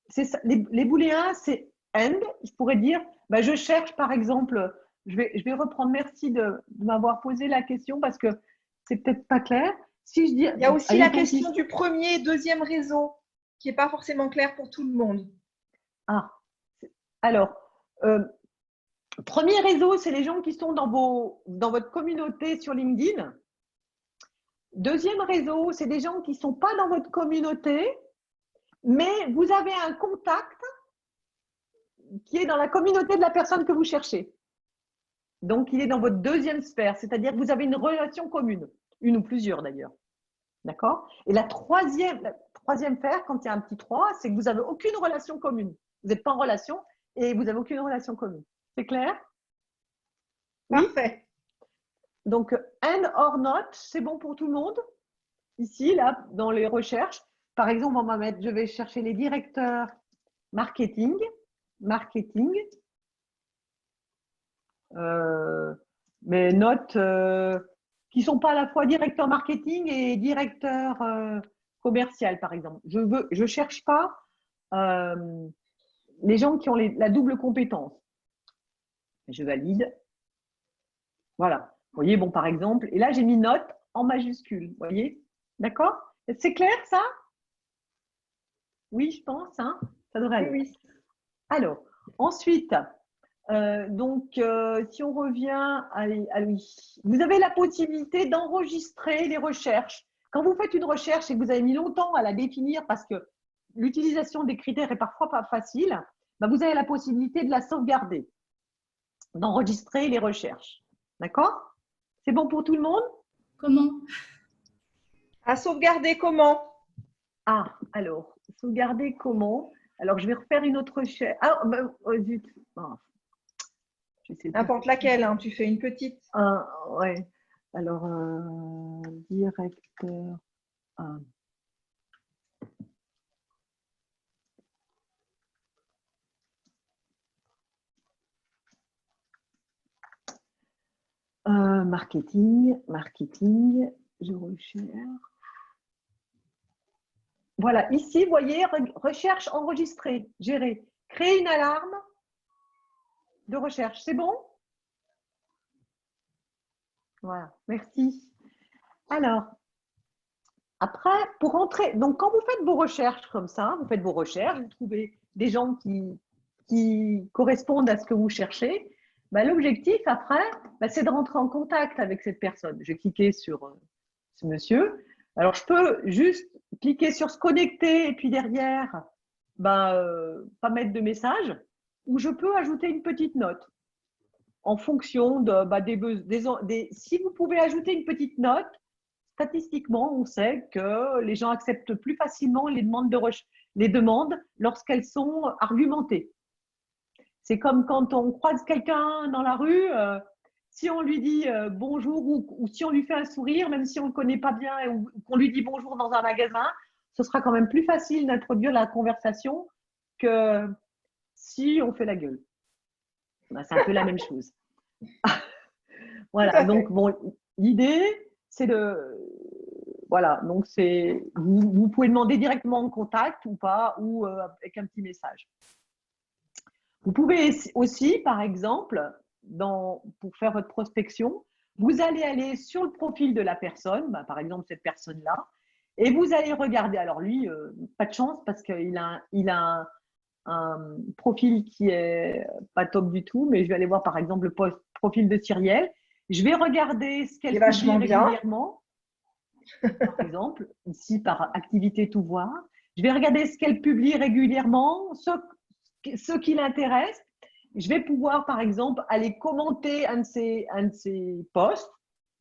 Ça, les booléens, c'est and. Je pourrais dire, je cherche par exemple, je vais reprendre, merci de m'avoir posé la question parce que c'est peut-être pas clair. Si je dis,
il y a aussi la question du premier et deuxième réseau qui n'est pas forcément clair pour tout le monde.
Alors, premier réseau, c'est les gens qui sont dans votre communauté sur LinkedIn. Deuxième réseau, c'est des gens qui ne sont pas dans votre communauté, mais vous avez un contact qui est dans la communauté de la personne que vous cherchez. Donc, il est dans votre deuxième sphère, c'est-à-dire que vous avez une relation commune, une ou plusieurs d'ailleurs. D'accord? Et la troisième sphère, quand il y a un petit 3, c'est que vous n'avez aucune relation commune. Vous n'êtes pas en relation et vous n'avez aucune relation commune. C'est clair?
Parfait.
Donc, and or not, c'est bon pour tout le monde. Ici, là, dans les recherches, par exemple, je vais chercher les directeurs marketing. Mais not qui ne sont pas à la fois directeur marketing et directeur commercial, par exemple. Je ne cherche pas les gens qui ont la double compétence. Je valide. Voilà. Vous voyez, par exemple, et là, j'ai mis note en majuscule. Vous voyez? D'accord? C'est clair, ça? Oui, je pense. Hein, ça devrait aller.
Oui.
Alors, ensuite, si on revient à lui, vous avez la possibilité d'enregistrer les recherches. Quand vous faites une recherche et que vous avez mis longtemps à la définir parce que l'utilisation des critères est parfois pas facile, vous avez la possibilité de la sauvegarder, d'enregistrer les recherches. D'accord? C'est bon pour tout le monde?
Comment?
À sauvegarder comment?
Alors, sauvegarder comment? Alors, je vais refaire une autre recherche. Zut.
N'importe laquelle, hein, tu fais une petite.
Ouais. Alors, directeur. Marketing, je recherche. Voilà, ici, vous voyez, recherche enregistrée, gérer. Créer une alarme de recherche, c'est bon? Voilà, merci. Alors, après, pour entrer, donc quand vous faites vos recherches comme ça, vous faites vos recherches, vous trouvez des gens qui correspondent à ce que vous cherchez, l'objectif après, c'est de rentrer en contact avec cette personne. Je vais cliquer sur ce monsieur. Alors, je peux juste cliquer sur se connecter et puis derrière, pas mettre de message, ou je peux ajouter une petite note en fonction si vous pouvez ajouter une petite note, statistiquement, on sait que les gens acceptent plus facilement les demandes lorsqu'elles sont argumentées. C'est comme quand on croise quelqu'un dans la rue, si on lui dit bonjour ou si on lui fait un sourire, même si on ne le connaît pas bien ou qu'on lui dit bonjour dans un magasin, ce sera quand même plus facile d'introduire la conversation que si on fait la gueule. Ben, c'est un peu la même chose. Voilà, donc bon, l'idée, c'est de… Voilà, donc vous pouvez demander directement en contact ou pas, ou avec un petit message. Vous pouvez aussi, par exemple, pour faire votre prospection, vous allez aller sur le profil de la personne, bah, par exemple cette personne-là, et vous allez regarder. Alors lui, pas de chance parce qu'il a un profil qui est pas top du tout, mais je vais aller voir par exemple le profil de Cyrielle. Je vais regarder ce qu'elle publie régulièrement. Par exemple, ici par activité tout voir. Je vais regarder ce qu'elle publie régulièrement, ce qui l'intéresse. Je vais pouvoir, par exemple, aller commenter un de ses posts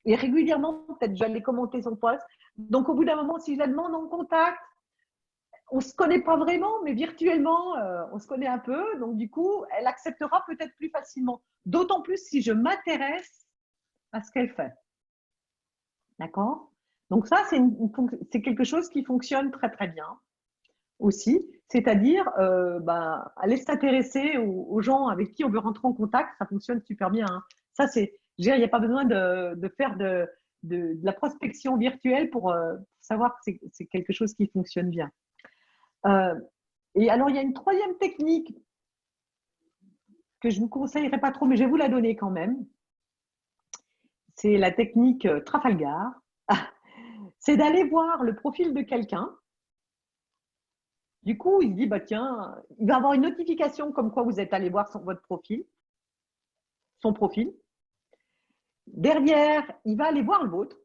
et régulièrement, peut-être, je vais aller commenter son post. Donc, au bout d'un moment, si je la demande en contact, on ne se connaît pas vraiment, mais virtuellement, on se connaît un peu. Donc, du coup, elle acceptera peut-être plus facilement. D'autant plus si je m'intéresse à ce qu'elle fait. D'accord ? Donc, ça, c'est quelque chose qui fonctionne très, très bien aussi. C'est-à-dire, aller s'intéresser aux gens avec qui on veut rentrer en contact, ça fonctionne super bien. Hein. Ça, il n'y a pas besoin de faire de la prospection virtuelle pour savoir que c'est quelque chose qui fonctionne bien. Et alors, il y a une troisième technique que je ne vous conseillerais pas trop, mais je vais vous la donner quand même. C'est la technique Trafalgar. C'est d'aller voir le profil de quelqu'un. Du coup, il se dit, bah tiens, il va avoir une notification comme quoi vous êtes allé voir votre profil, son profil. Derrière, il va aller voir le vôtre.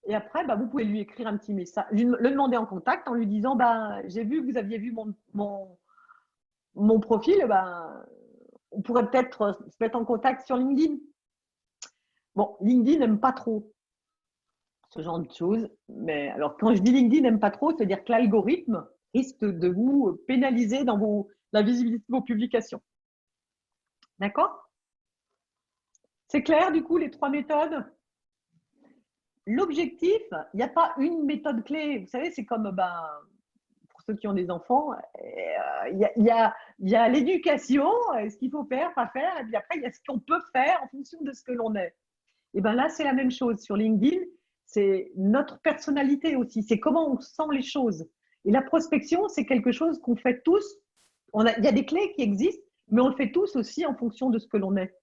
Et après, bah, vous pouvez lui écrire un petit message, le demander en contact en lui disant, bah, j'ai vu que vous aviez vu mon profil, bah, on pourrait peut-être se mettre en contact sur LinkedIn. Bon, LinkedIn n'aime pas trop ce genre de choses. Mais alors, quand je dis LinkedIn n'aime pas trop, c'est-à-dire que l'algorithme risque de vous pénaliser dans la visibilité de vos publications. D'accord ? C'est clair, du coup, les trois méthodes ? L'objectif, il n'y a pas une méthode clé. Vous savez, c'est comme, pour ceux qui ont des enfants, il y a l'éducation, ce qu'il faut faire, pas faire, et puis après, il y a ce qu'on peut faire en fonction de ce que l'on est. Et bien là, c'est la même chose. Sur LinkedIn, c'est notre personnalité aussi. C'est comment on sent les choses. Et la prospection, c'est quelque chose qu'on fait tous. Il y a des clés qui existent, mais on le fait tous aussi en fonction de ce que l'on est.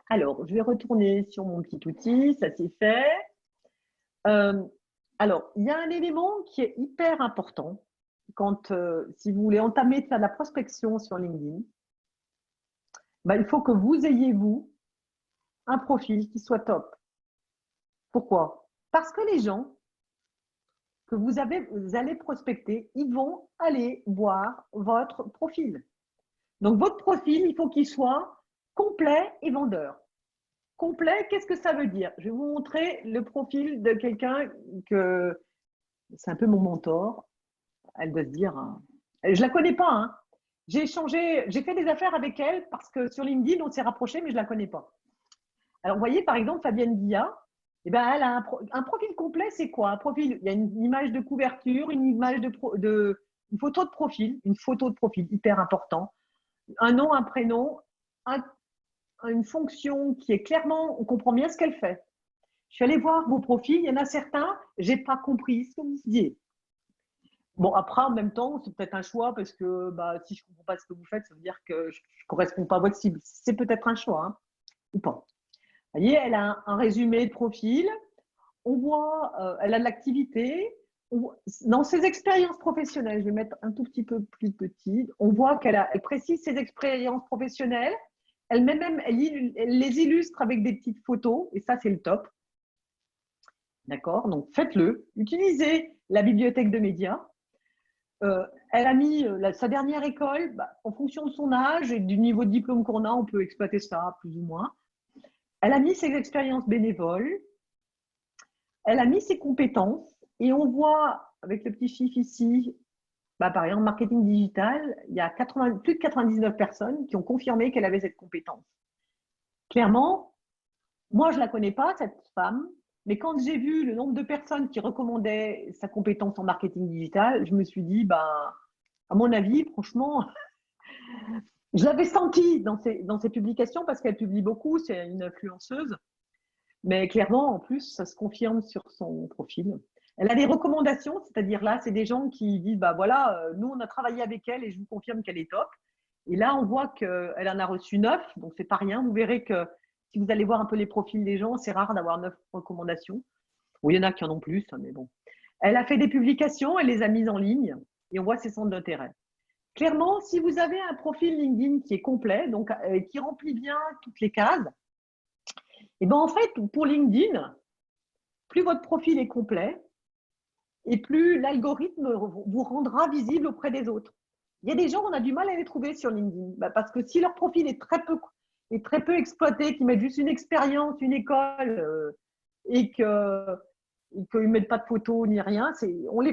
Alors, je vais retourner sur mon petit outil. Ça, c'est fait. Alors, il y a un élément qui est hyper important quand, si vous voulez entamer de faire de la prospection sur LinkedIn, il faut que vous ayez, vous, un profil qui soit top. Pourquoi ? Parce que les gens que vous allez prospecter, ils vont aller voir votre profil. Donc, votre profil, il faut qu'il soit complet et vendeur. Complet, qu'est-ce que ça veut dire ? Je vais vous montrer le profil de quelqu'un que c'est un peu mon mentor. Elle doit se dire, je ne la connais pas. Hein. J'ai fait des affaires avec elle parce que sur LinkedIn, on s'est rapprochés, mais je ne la connais pas. Alors, vous voyez, par exemple, Fabienne Guilla, elle a un profil complet, c'est quoi ? Un profil, il y a une image de couverture, une photo de profil, hyper important, un nom, un prénom, une fonction qui est clairement, on comprend bien ce qu'elle fait. Je suis allée voir vos profils, il y en a certains, je n'ai pas compris ce que vous disiez. Bon, après, en même temps, c'est peut-être un choix parce que si je ne comprends pas ce que vous faites, ça veut dire que je ne correspond pas à votre cible. C'est peut-être un choix, hein, ou pas. Vous voyez, elle a un résumé de profil. On voit, elle a de l'activité. Dans ses expériences professionnelles, je vais mettre un tout petit peu plus petit, on voit qu'elle précise ses expériences professionnelles. Elle les illustre avec des petites photos, et ça, c'est le top. D'accord ? Donc, faites-le. Utilisez la bibliothèque de médias. Elle a mis sa dernière école, en fonction de son âge et du niveau de diplôme qu'on a, on peut exploiter ça plus ou moins. Elle a mis ses expériences bénévoles, elle a mis ses compétences et on voit avec le petit chiffre ici Bah, par exemple, marketing digital, il y a plus de 99 personnes qui ont confirmé qu'elle avait cette compétence. Clairement, moi, je ne la connais pas, cette femme, mais quand j'ai vu le nombre de personnes qui recommandaient sa compétence en marketing digital, je me suis dit, bah, à mon avis, franchement, je l'avais senti dans ses publications parce qu'elle publie beaucoup, c'est une influenceuse. Mais clairement, en plus, ça se confirme sur son profil. Elle a des recommandations, c'est-à-dire là, c'est des gens qui disent, bah voilà, nous, on a travaillé avec elle et je vous confirme qu'elle est top. Et là, on voit qu'elle en a reçu 9, donc c'est pas rien. Vous verrez que si vous allez voir un peu les profils des gens, c'est rare d'avoir 9 recommandations. Bon, il y en a qui en ont plus, mais bon. Elle a fait des publications, elle les a mises en ligne et on voit ses centres d'intérêt. Clairement, si vous avez un profil LinkedIn qui est complet, donc qui remplit bien toutes les cases, et ben en fait, pour LinkedIn, plus votre profil est complet et plus l'algorithme vous rendra visible auprès des autres. Il y a des gens, on a du mal à les trouver sur LinkedIn parce que si leur profil est très peu exploité, qu'ils mettent juste une expérience, une école et qu'ils ne mettent pas de photos ni rien,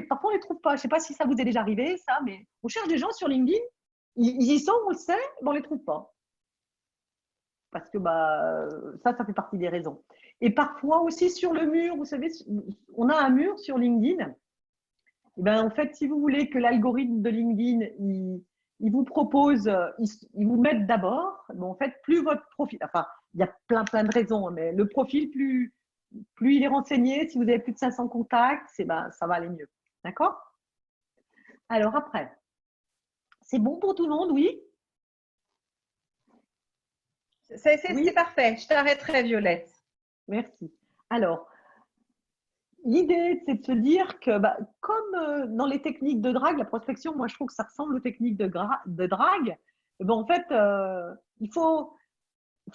parfois on ne les trouve pas. Je ne sais pas si ça vous est déjà arrivé, ça, mais on cherche des gens sur LinkedIn, ils y sont, on le sait, mais on ne les trouve pas. Parce que bah, ça fait partie des raisons. Et parfois aussi sur le mur, vous savez, on a un mur sur LinkedIn. Et ben, en fait, si vous voulez que l'algorithme de LinkedIn, il vous propose, il vous mette d'abord, bon, en fait, plus votre profil, enfin, il y a plein de raisons, mais le profil, plus il est renseigné, si vous avez plus de 500 contacts, ben, ça va aller mieux. D'accord? Alors après, c'est bon pour tout le monde, oui?
C'est parfait. Je t'arrêterai, Violette.
Merci. Alors, l'idée, c'est de se dire que, bah, comme dans les techniques de drague, la prospection, moi, je trouve que ça ressemble aux techniques de drague. Et ben, en fait, il faut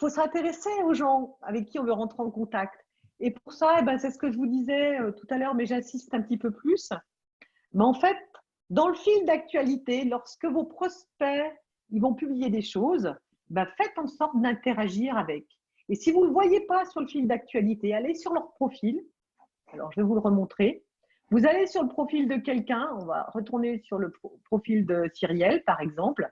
s'intéresser aux gens avec qui on veut rentrer en contact. Et pour ça, ben, c'est ce que je vous disais tout à l'heure, mais j'insiste un petit peu plus. Mais en fait, dans le fil d'actualité, lorsque vos prospects ils vont publier des choses, ben, faites en sorte d'interagir avec. Et si vous ne le voyez pas sur le fil d'actualité, allez sur leur profil. Alors, je vais vous le remontrer. Vous allez sur le profil de quelqu'un, on va retourner sur le profil de Cyrielle, par exemple.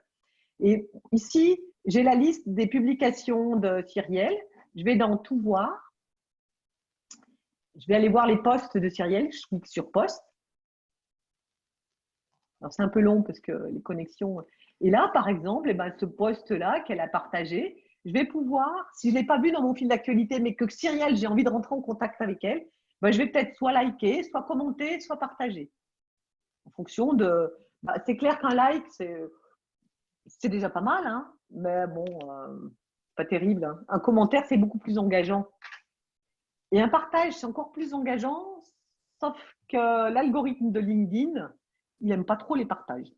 Et ici, j'ai la liste des publications de Cyrielle. Je vais dans Tout voir. Je vais aller voir les posts de Cyrielle. Je clique sur Post. Alors, c'est un peu long parce que les connexions… Et là, par exemple, eh ben, ce post-là qu'elle a partagé, je vais pouvoir, si je ne l'ai pas vu dans mon fil d'actualité, mais que Cyrielle, j'ai envie de rentrer en contact avec elle, ben, je vais peut-être soit liker, soit commenter, soit partager. En fonction de… Ben, c'est clair qu'un like, c'est déjà pas mal, hein, mais bon, pas terrible. Hein. Un commentaire, c'est beaucoup plus engageant. Et un partage, c'est encore plus engageant, sauf que l'algorithme de LinkedIn, il n'aime pas trop les partages.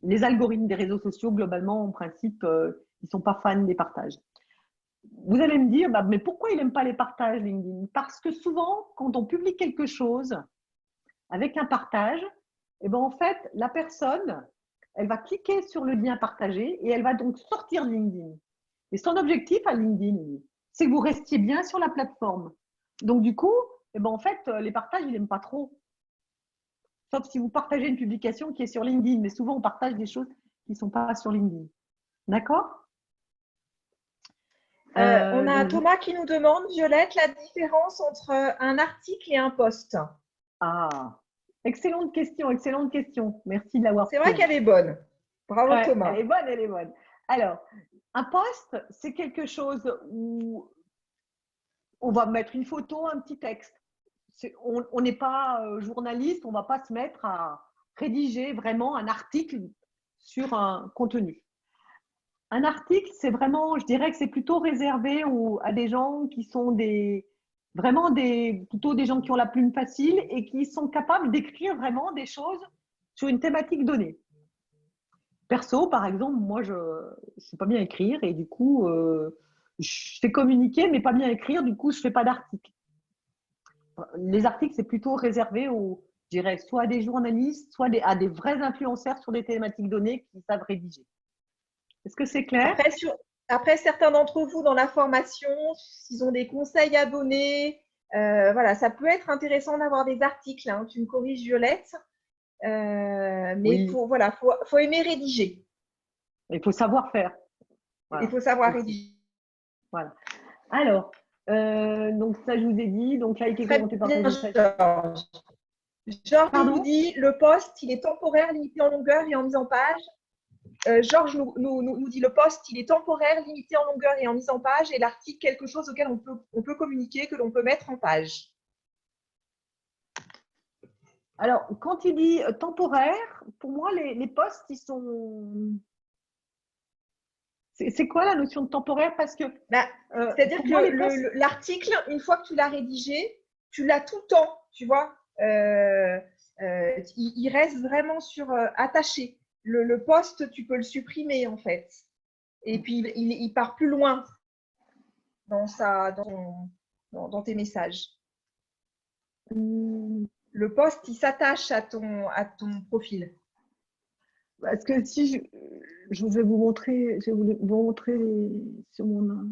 Les algorithmes des réseaux sociaux, globalement, en principe, ils ne sont pas fans des partages. Vous allez me dire, bah, mais pourquoi il n'aime pas les partages, LinkedIn? Parce que souvent, quand on publie quelque chose avec un partage, eh ben, en fait, la personne, elle va cliquer sur le lien partagé et elle va donc sortir de LinkedIn. Et son objectif à LinkedIn, c'est que vous restiez bien sur la plateforme. Donc, du coup, eh ben, en fait, les partages, il n'aime pas trop. Sauf si vous partagez une publication qui est sur LinkedIn. Mais souvent, on partage des choses qui ne sont pas sur LinkedIn. D'accord?
On a Thomas qui nous demande, Violette, la différence entre un article et un post.
Ah, excellente question, excellente question. Merci de l'avoir
posée. C'est vrai qu'elle est bonne. Bravo, ouais, Thomas.
Elle est bonne, elle est bonne. Alors, un post, c'est quelque chose où on va mettre une photo, un petit texte. On n'est pas journaliste, on ne va pas se mettre à rédiger vraiment un article sur un contenu. Un article, c'est vraiment, je dirais que c'est plutôt réservé à des gens qui sont plutôt des gens qui ont la plume facile et qui sont capables d'écrire vraiment des choses sur une thématique donnée. Perso, par exemple, moi, je ne sais pas bien écrire et du coup, je sais communiquer, mais pas bien écrire, du coup, je ne fais pas d'article. Les articles, c'est plutôt réservé je dirais, soit à des journalistes, soit à des vrais influenceurs sur des thématiques données qui savent rédiger. Est-ce que c'est clair?
Après, certains d'entre vous dans la formation, s'ils ont des conseils à donner, voilà, ça peut être intéressant d'avoir des articles. Hein. Tu me corriges, Violette. Mais
Oui.
faut aimer rédiger.
Il faut savoir faire. Voilà.
Il faut savoir rédiger.
Voilà. Alors, donc ça, je vous ai dit. Donc, là, il est
Très
commenté par
bien,
Georges.
Georges. Georges
Pardon
nous dit le poste, il est temporaire, limité en longueur et en mise en page. Georges nous dit le poste, il est temporaire, limité en longueur et en mise en page, et l'article, quelque chose auquel on peut communiquer, que l'on peut mettre en page.
Alors, quand il dit temporaire, pour moi, les postes, ils sont… C'est quoi la notion de temporaire? Parce que…
c'est-à-dire que l'article, une fois que tu l'as rédigé, tu l'as tout le temps, tu vois. Il reste vraiment attaché. Le poste, tu peux le supprimer, en fait. Et puis, il part plus loin dans tes messages. Le poste, il s'attache à ton profil.
Parce que si je vais vous montrer, je vais vous montrer sur mon…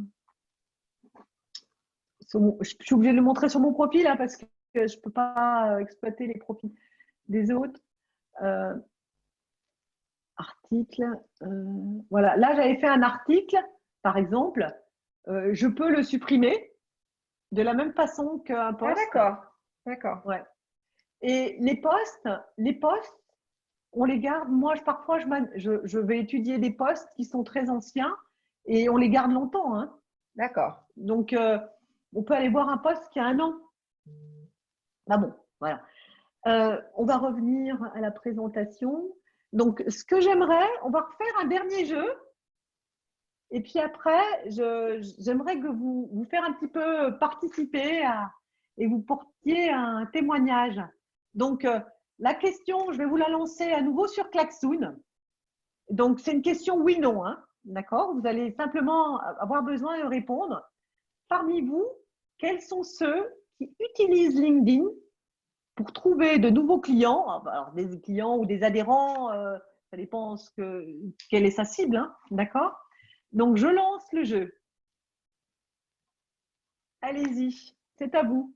je suis obligée de le montrer sur mon profil hein, parce que je ne peux pas exploiter les profils des autres. Article. Voilà, là j'avais fait un article, par exemple. Je peux le supprimer de la même façon qu'un post.
Ah, d'accord.
Ouais. Et les posts, on les garde. Moi, parfois, je vais étudier des posts qui sont très anciens et on les garde longtemps. Hein.
D'accord.
Donc, on peut aller voir un post qui a 1 an. Ah bon, voilà. On va revenir à la présentation. Donc, ce que j'aimerais, on va refaire un dernier jeu. Et puis après, j'aimerais que vous faire un petit peu participer et vous portiez un témoignage. Donc, la question, je vais vous la lancer à nouveau sur Klaxoon. Donc, c'est une question oui-non, hein, d'accord? Vous allez simplement avoir besoin de répondre. Parmi vous, quels sont ceux qui utilisent LinkedIn pour trouver de nouveaux clients? Alors, des clients ou des adhérents, ça dépend quelle est sa cible, hein, d'accord? Donc, je lance le jeu. Allez-y, c'est à vous.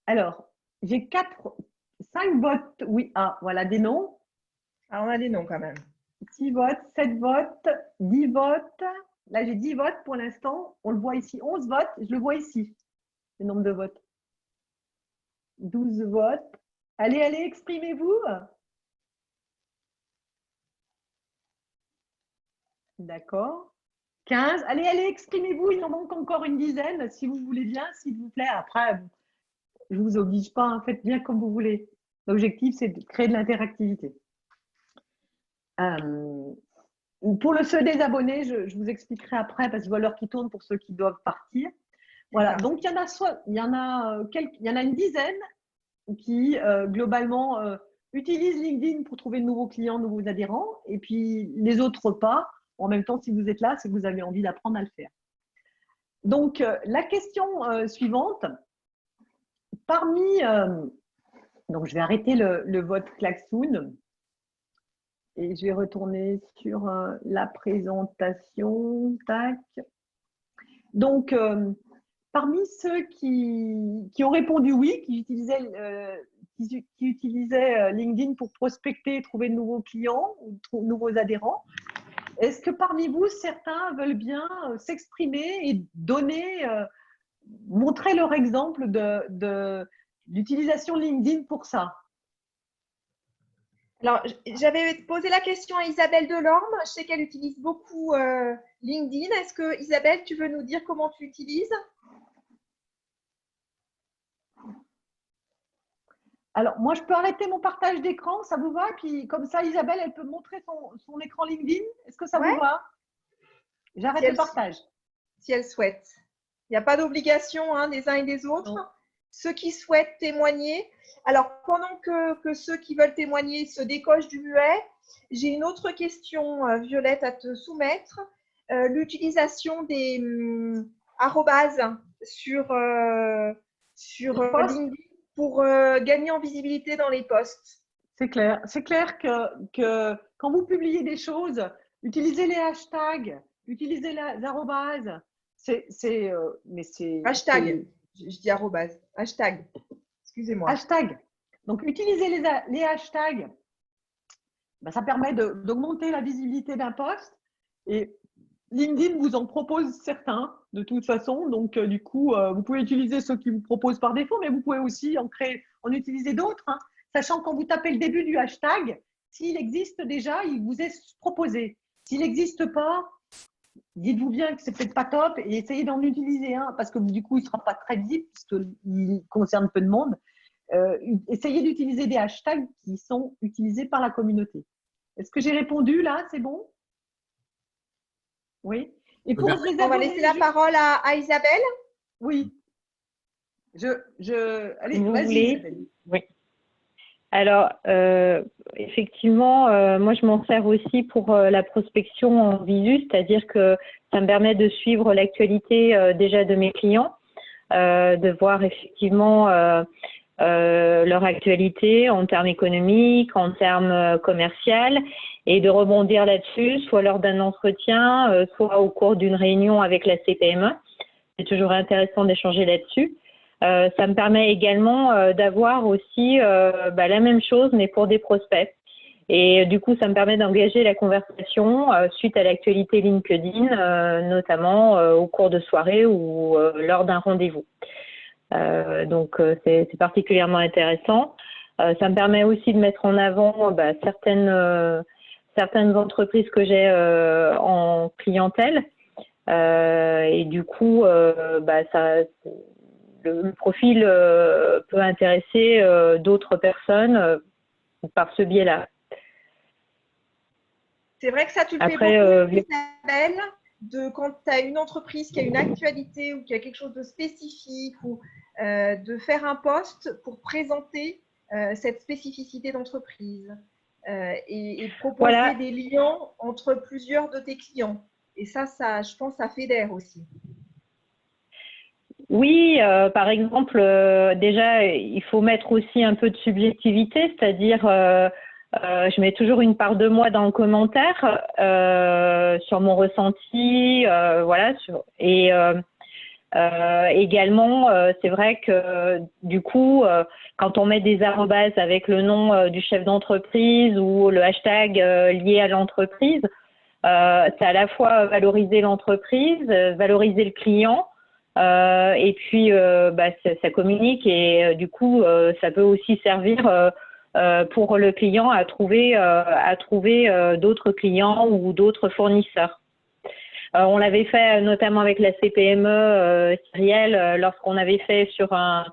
Alors, j'ai 5 votes, oui, voilà des noms.
Ah, on a des noms quand même.
6 votes, 7 votes, 10 votes. Là, j'ai 10 votes pour l'instant. On le voit ici. 11 votes, je le vois ici, le nombre de votes. 12 votes. Allez, exprimez-vous. D'accord. 15. Allez, exprimez-vous. Il en manque encore une dizaine, si vous voulez bien, s'il vous plaît. Après, je ne vous oblige pas, hein. Faites bien comme vous voulez. L'objectif, c'est de créer de l'interactivité. Pour ceux des abonnés, je vous expliquerai après, parce que je vois l'heure qui tourne pour ceux qui doivent partir. Voilà, donc il y en a une dizaine qui, globalement, utilisent LinkedIn pour trouver de nouveaux clients, de nouveaux adhérents, et puis les autres pas. En même temps, si vous êtes là, c'est que vous avez envie d'apprendre à le faire. Donc, la question suivante, donc je vais arrêter le vote Klaxoon et je vais retourner sur la présentation. Tac. Donc, parmi ceux qui ont répondu oui, qui utilisaient LinkedIn pour prospecter et trouver de nouveaux clients ou de nouveaux adhérents, est-ce que parmi vous, certains veulent bien s'exprimer et montrer leur exemple d'utilisation LinkedIn pour ça?
Alors, j'avais posé la question à Isabelle Delorme. Je sais qu'elle utilise beaucoup LinkedIn. Est-ce que, Isabelle, tu veux nous dire comment tu utilises?
Alors, moi, je peux arrêter mon partage d'écran, ça vous va? Puis, comme ça, Isabelle, elle peut montrer son écran LinkedIn. Est-ce que ça vous va? J'arrête le partage.
Si elle souhaite. Il n'y a pas d'obligation hein, des uns et des autres. Non. Ceux qui souhaitent témoigner. Alors, pendant que ceux qui veulent témoigner se décochent du muet, j'ai une autre question, Violette, à te soumettre. L'utilisation des arrobases sur LinkedIn pour gagner en visibilité dans les posts.
C'est clair. C'est clair que quand vous publiez des choses, utilisez les hashtags, Utilisez les arrobases. Mais c'est
Hashtag. Je dis arrobase. Hashtag. Excusez-moi.
hashtag. Donc, utilisez les hashtags. Ben, ça permet d'augmenter la visibilité d'un post. Et LinkedIn vous en propose certains, de toute façon. Donc, du coup, vous pouvez utiliser ceux qui vous proposent par défaut, mais vous pouvez aussi en utiliser d'autres, hein, sachant que quand vous tapez le début du hashtag, s'il existe déjà, il vous est proposé. S'il n'existe pas, dites-vous bien que c'est peut-être pas top et essayez d'en utiliser un parce que du coup, il ne sera pas très visible puisqu'il concerne peu de monde. Essayez d'utiliser des hashtags qui sont utilisés par la communauté. Est-ce que j'ai répondu là? C'est bon? Oui. Et pour les
On va laisser la parole à Isabelle.
Oui. Allez,
Vous
vas-y,
voulez?
Isabelle.
Oui. Alors, effectivement, moi, je m'en sers aussi pour la prospection en visu, c'est-à-dire que ça me permet de suivre l'actualité déjà de mes clients, de voir effectivement leur actualité en termes économiques, en termes commerciaux, et de rebondir là-dessus, soit lors d'un entretien, soit au cours d'une réunion avec la CPME. C'est toujours intéressant d'échanger là-dessus. Ça me permet également d'avoir aussi la même chose, mais pour des prospects. Et du coup, ça me permet d'engager la conversation suite à l'actualité LinkedIn, notamment au cours de soirée ou lors d'un rendez-vous. Donc, c'est particulièrement intéressant. Ça me permet aussi de mettre en avant certaines entreprises que j'ai en clientèle. Et du coup, le profil peut intéresser d'autres personnes par ce biais-là.
C'est vrai que ça, tu le
Après,
fais beaucoup, Isabelle, quand tu as une entreprise qui a une actualité ou qui a quelque chose de spécifique, ou de faire un post pour présenter cette spécificité d'entreprise et proposer des liens entre plusieurs de tes clients. Et ça, je pense, ça fédère aussi.
Oui, par exemple, déjà, il faut mettre aussi un peu de subjectivité, c'est-à-dire, je mets toujours une part de moi dans le commentaire sur mon ressenti, voilà. Également, c'est vrai que du coup, quand on met des arrobases avec le nom du chef d'entreprise ou le hashtag lié à l'entreprise, c'est à la fois valoriser l'entreprise, valoriser le client. Et puis, ça communique et du coup, ça peut aussi servir pour le client à trouver d'autres clients ou d'autres fournisseurs. On l'avait fait notamment avec la CPME Cyrielle lorsqu'on avait fait sur un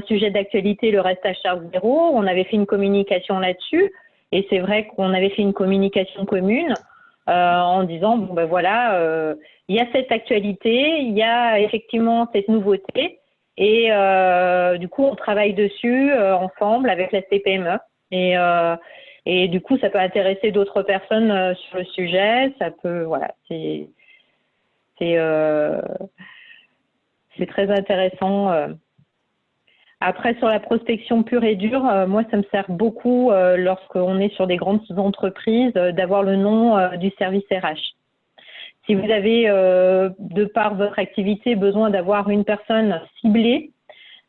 sujet d'actualité le reste à charge zéro. On avait fait une communication là-dessus et c'est vrai qu'on avait fait une communication commune en disant il y a cette actualité, il y a effectivement cette nouveauté et du coup on travaille dessus ensemble avec la CPME et du coup ça peut intéresser d'autres personnes sur le sujet, ça peut c'est très intéressant. Après, sur la prospection pure et dure, moi, ça me sert beaucoup lorsqu'on est sur des grandes entreprises d'avoir le nom du service RH. Si vous avez, de par votre activité, besoin d'avoir une personne ciblée,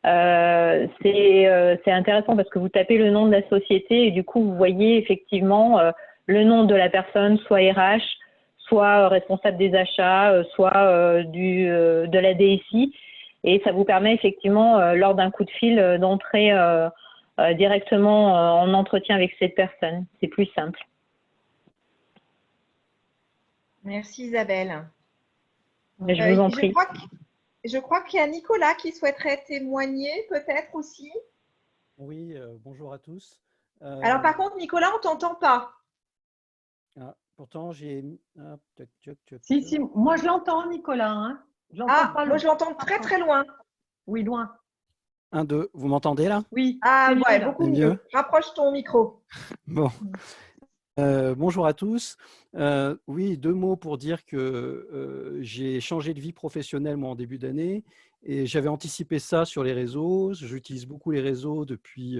c'est intéressant parce que vous tapez le nom de la société et du coup, vous voyez effectivement le nom de la personne, soit RH, soit responsable des achats, soit de la DSI. Et ça vous permet effectivement, lors d'un coup de fil, d'entrer directement en entretien avec cette personne. C'est plus simple.
Merci Isabelle.
Je vous en prie.
Je crois qu'il y a Nicolas qui souhaiterait témoigner peut-être aussi.
Oui, bonjour à tous.
Alors par contre, Nicolas, on ne t'entend pas.
Pourtant, j'ai…
Si, moi je l'entends, Nicolas. Hein.
Moi je l'entends très très loin.
Oui, loin.
1, 2, vous m'entendez là?
Oui.
Ouais, beaucoup mieux. Rapproche ton micro.
Bon. Bonjour à tous. Oui, 2 mots pour dire que j'ai changé de vie professionnelle moi en début d'année et j'avais anticipé ça sur les réseaux. J'utilise beaucoup les réseaux depuis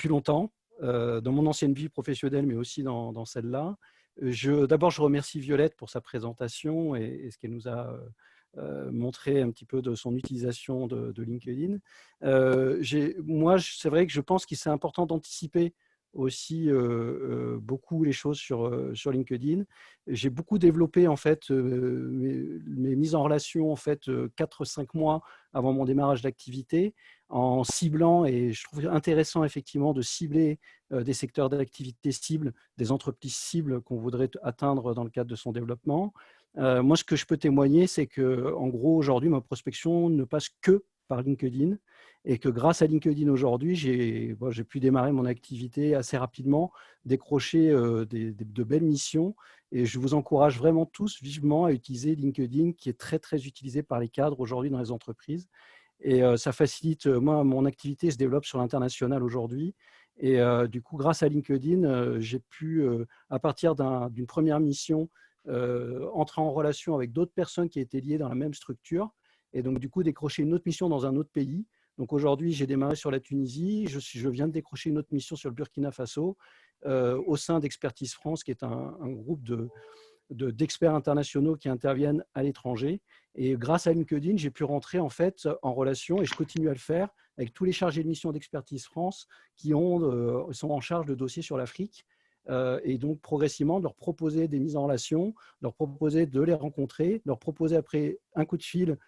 longtemps, dans mon ancienne vie professionnelle, mais aussi dans celle-là. D'abord, je remercie Violette pour sa présentation et ce qu'elle nous a montré un petit peu de son utilisation de LinkedIn. Moi, c'est vrai que je pense qu'il c'est important d'anticiper aussi beaucoup les choses sur LinkedIn. J'ai beaucoup développé en fait mes mises en relation en fait 4-5 mois avant mon démarrage d'activité en ciblant, et je trouve intéressant effectivement de cibler des secteurs d'activité cibles, des entreprises cibles qu'on voudrait atteindre dans le cadre de son développement. Moi, ce que je peux témoigner, c'est que en gros aujourd'hui ma prospection ne passe que par LinkedIn. Et que grâce à LinkedIn aujourd'hui, j'ai pu démarrer mon activité assez rapidement, décrocher de belles missions. Et je vous encourage vraiment tous vivement à utiliser LinkedIn, qui est très, très utilisé par les cadres aujourd'hui dans les entreprises. Et ça facilite, moi, mon activité se développe sur l'international aujourd'hui. Et du coup, grâce à LinkedIn, j'ai pu, à partir d'une première mission, entrer en relation avec d'autres personnes qui étaient liées dans la même structure. Et donc, du coup, décrocher une autre mission dans un autre pays. Donc aujourd'hui, j'ai démarré sur la Tunisie. Je viens de décrocher une autre mission sur le Burkina Faso au sein d'Expertise France, qui est un groupe d'experts internationaux qui interviennent à l'étranger. Et grâce à LinkedIn, j'ai pu rentrer en fait en relation, et je continue à le faire, avec tous les chargés de mission d'Expertise France qui sont en charge de dossiers sur l'Afrique. Et donc progressivement de leur proposer des mises en relation, leur proposer de les rencontrer, leur proposer après un coup de fil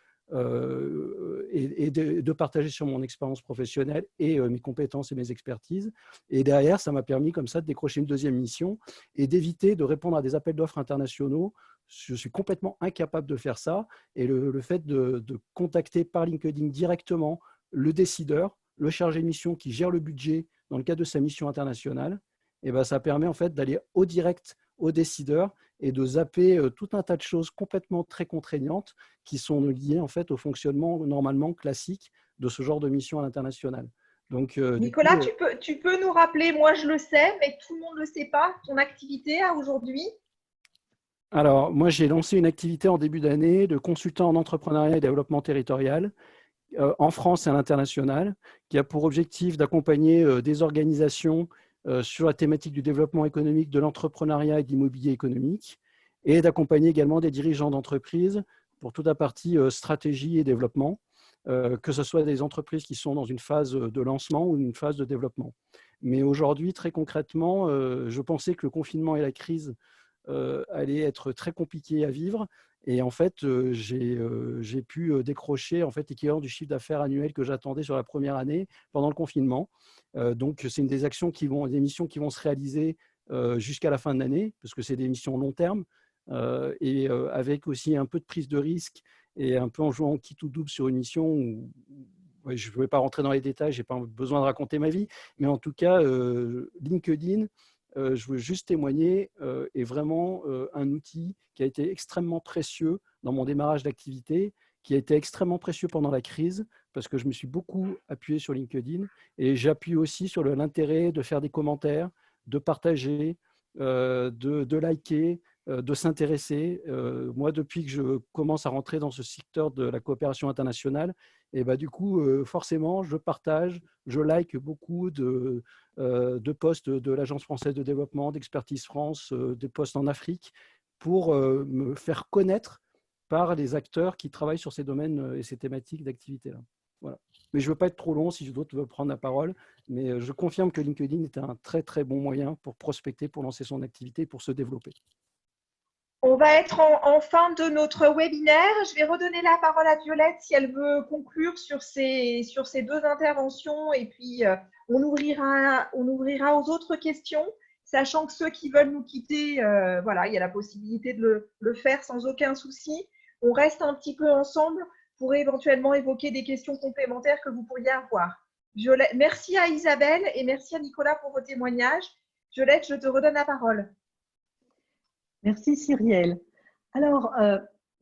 et de partager sur mon expérience professionnelle et mes compétences et mes expertises. Et derrière, ça m'a permis comme ça de décrocher une deuxième mission et d'éviter de répondre à des appels d'offres internationaux. Je suis complètement incapable de faire ça. Et le fait de contacter par LinkedIn directement le décideur, le chargé de mission qui gère le budget dans le cadre de sa mission internationale, et ben ça permet en fait d'aller au direct au décideur et de zapper tout un tas de choses complètement très contraignantes qui sont liées en fait au fonctionnement normalement classique de ce genre de mission à l'international. Donc,
Nicolas, tu peux nous rappeler, moi je le sais, mais tout le monde ne le sait pas, ton activité à aujourd'hui?
Alors, moi j'ai lancé une activité en début d'année de consultant en entrepreneuriat et développement territorial en France et à l'international, qui a pour objectif d'accompagner des organisations sur la thématique du développement économique, de l'entrepreneuriat et de l'immobilier économique, et d'accompagner également des dirigeants d'entreprises pour toute la partie stratégie et développement, que ce soit des entreprises qui sont dans une phase de lancement ou une phase de développement. Mais aujourd'hui, très concrètement, je pensais que le confinement et la crise allaient être très compliqués à vivre. Et en fait, j'ai pu décrocher en fait, l'équivalent du chiffre d'affaires annuel que j'attendais sur la première année pendant le confinement. Donc, c'est une des actions des missions qui vont se réaliser jusqu'à la fin de l'année, parce que c'est des missions long terme, et avec aussi un peu de prise de risque et un peu en jouant quitte ou double sur une mission où je ne vais pas rentrer dans les détails, je n'ai pas besoin de raconter ma vie, mais en tout cas, LinkedIn, je veux juste témoigner, est vraiment un outil qui a été extrêmement précieux dans mon démarrage d'activité, qui a été extrêmement précieux pendant la crise, parce que je me suis beaucoup appuyé sur LinkedIn, et j'appuie aussi sur l'intérêt de faire des commentaires, de partager, de liker, de s'intéresser. Moi, depuis que je commence à rentrer dans ce secteur de la coopération internationale, et bah, du coup, forcément, je partage, je like beaucoup de posts de l'Agence française de développement, d'Expertise France, des posts en Afrique, pour me faire connaître par les acteurs qui travaillent sur ces domaines et ces thématiques d'activité-là. Voilà. Mais je ne veux pas être trop long si d'autres veulent prendre la parole, mais je confirme que LinkedIn est un très, très bon moyen pour prospecter, pour lancer son activité, pour se développer.
On va être en fin de notre webinaire. Je vais redonner la parole à Violette si elle veut conclure sur ces deux interventions, et puis on ouvrira aux autres questions, sachant que ceux qui veulent nous quitter, voilà, il y a la possibilité de le faire sans aucun souci. On reste un petit peu ensemble pour éventuellement évoquer des questions complémentaires que vous pourriez avoir. Violette, merci à Isabelle et merci à Nicolas pour vos témoignages. Violette, je te redonne la parole.
Merci Cyrielle. Alors,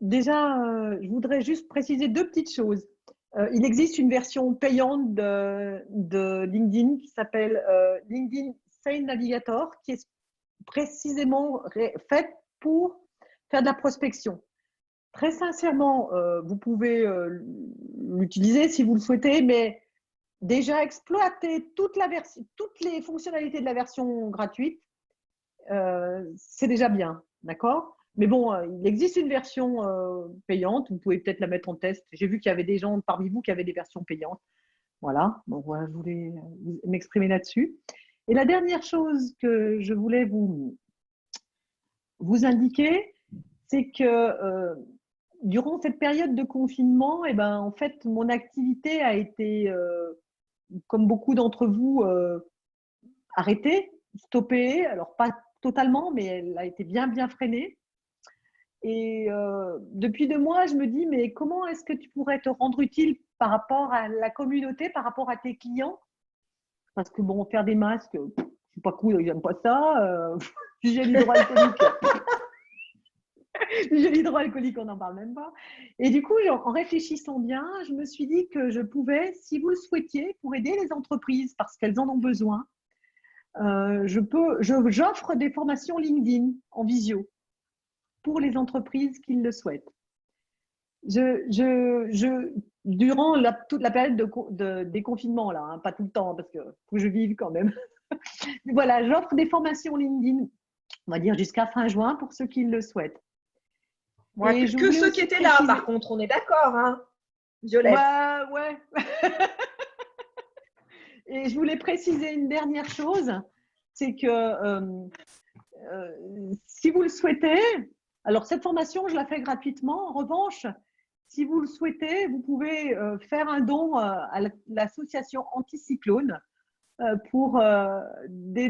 déjà, je voudrais juste préciser deux petites choses. Il existe une version payante de LinkedIn qui s'appelle LinkedIn Sales Navigator, qui est précisément faite pour faire de la prospection. Très sincèrement, vous pouvez l'utiliser si vous le souhaitez, mais déjà exploiter toutes les fonctionnalités de la version gratuite. c'est déjà bien, d'accord? Mais bon, il existe une version payante. Vous pouvez peut-être la mettre en test. J'ai vu qu'il y avait des gens parmi vous qui avaient des versions payantes. Voilà, donc voilà, je voulais m'exprimer là-dessus. Et la dernière chose que je voulais vous indiquer, c'est que durant cette période de confinement, eh ben, en fait, mon activité a été, comme beaucoup d'entre vous, arrêtée, stoppée. Alors, pas totalement, mais elle a été bien freinée. Et depuis 2 mois, je me dis, mais comment est-ce que tu pourrais te rendre utile par rapport à la communauté, par rapport à tes clients? Parce que bon, faire des masques, c'est pas cool, j'aime pas ça. Du gel hydroalcoolique. Du gel hydroalcoolique, on n'en parle même pas. Et du coup, en réfléchissant bien, je me suis dit que je pouvais, si vous le souhaitiez, pour aider les entreprises parce qu'elles en ont besoin, j'offre des formations LinkedIn en visio pour les entreprises qui le souhaitent. Durant toute la période de déconfinement, là, hein, pas tout le temps, parce que faut que je vive quand même. Voilà, j'offre des formations LinkedIn, on va dire jusqu'à fin juin pour ceux qui le souhaitent.
Ouais, que ceux qui étaient là, par contre, on est d'accord, hein, Violette?
Bah, ouais. Et je voulais préciser une dernière chose, c'est que si vous le souhaitez, alors cette formation, je la fais gratuitement. En revanche, si vous le souhaitez, vous pouvez faire un don à l'association Anticyclone pour les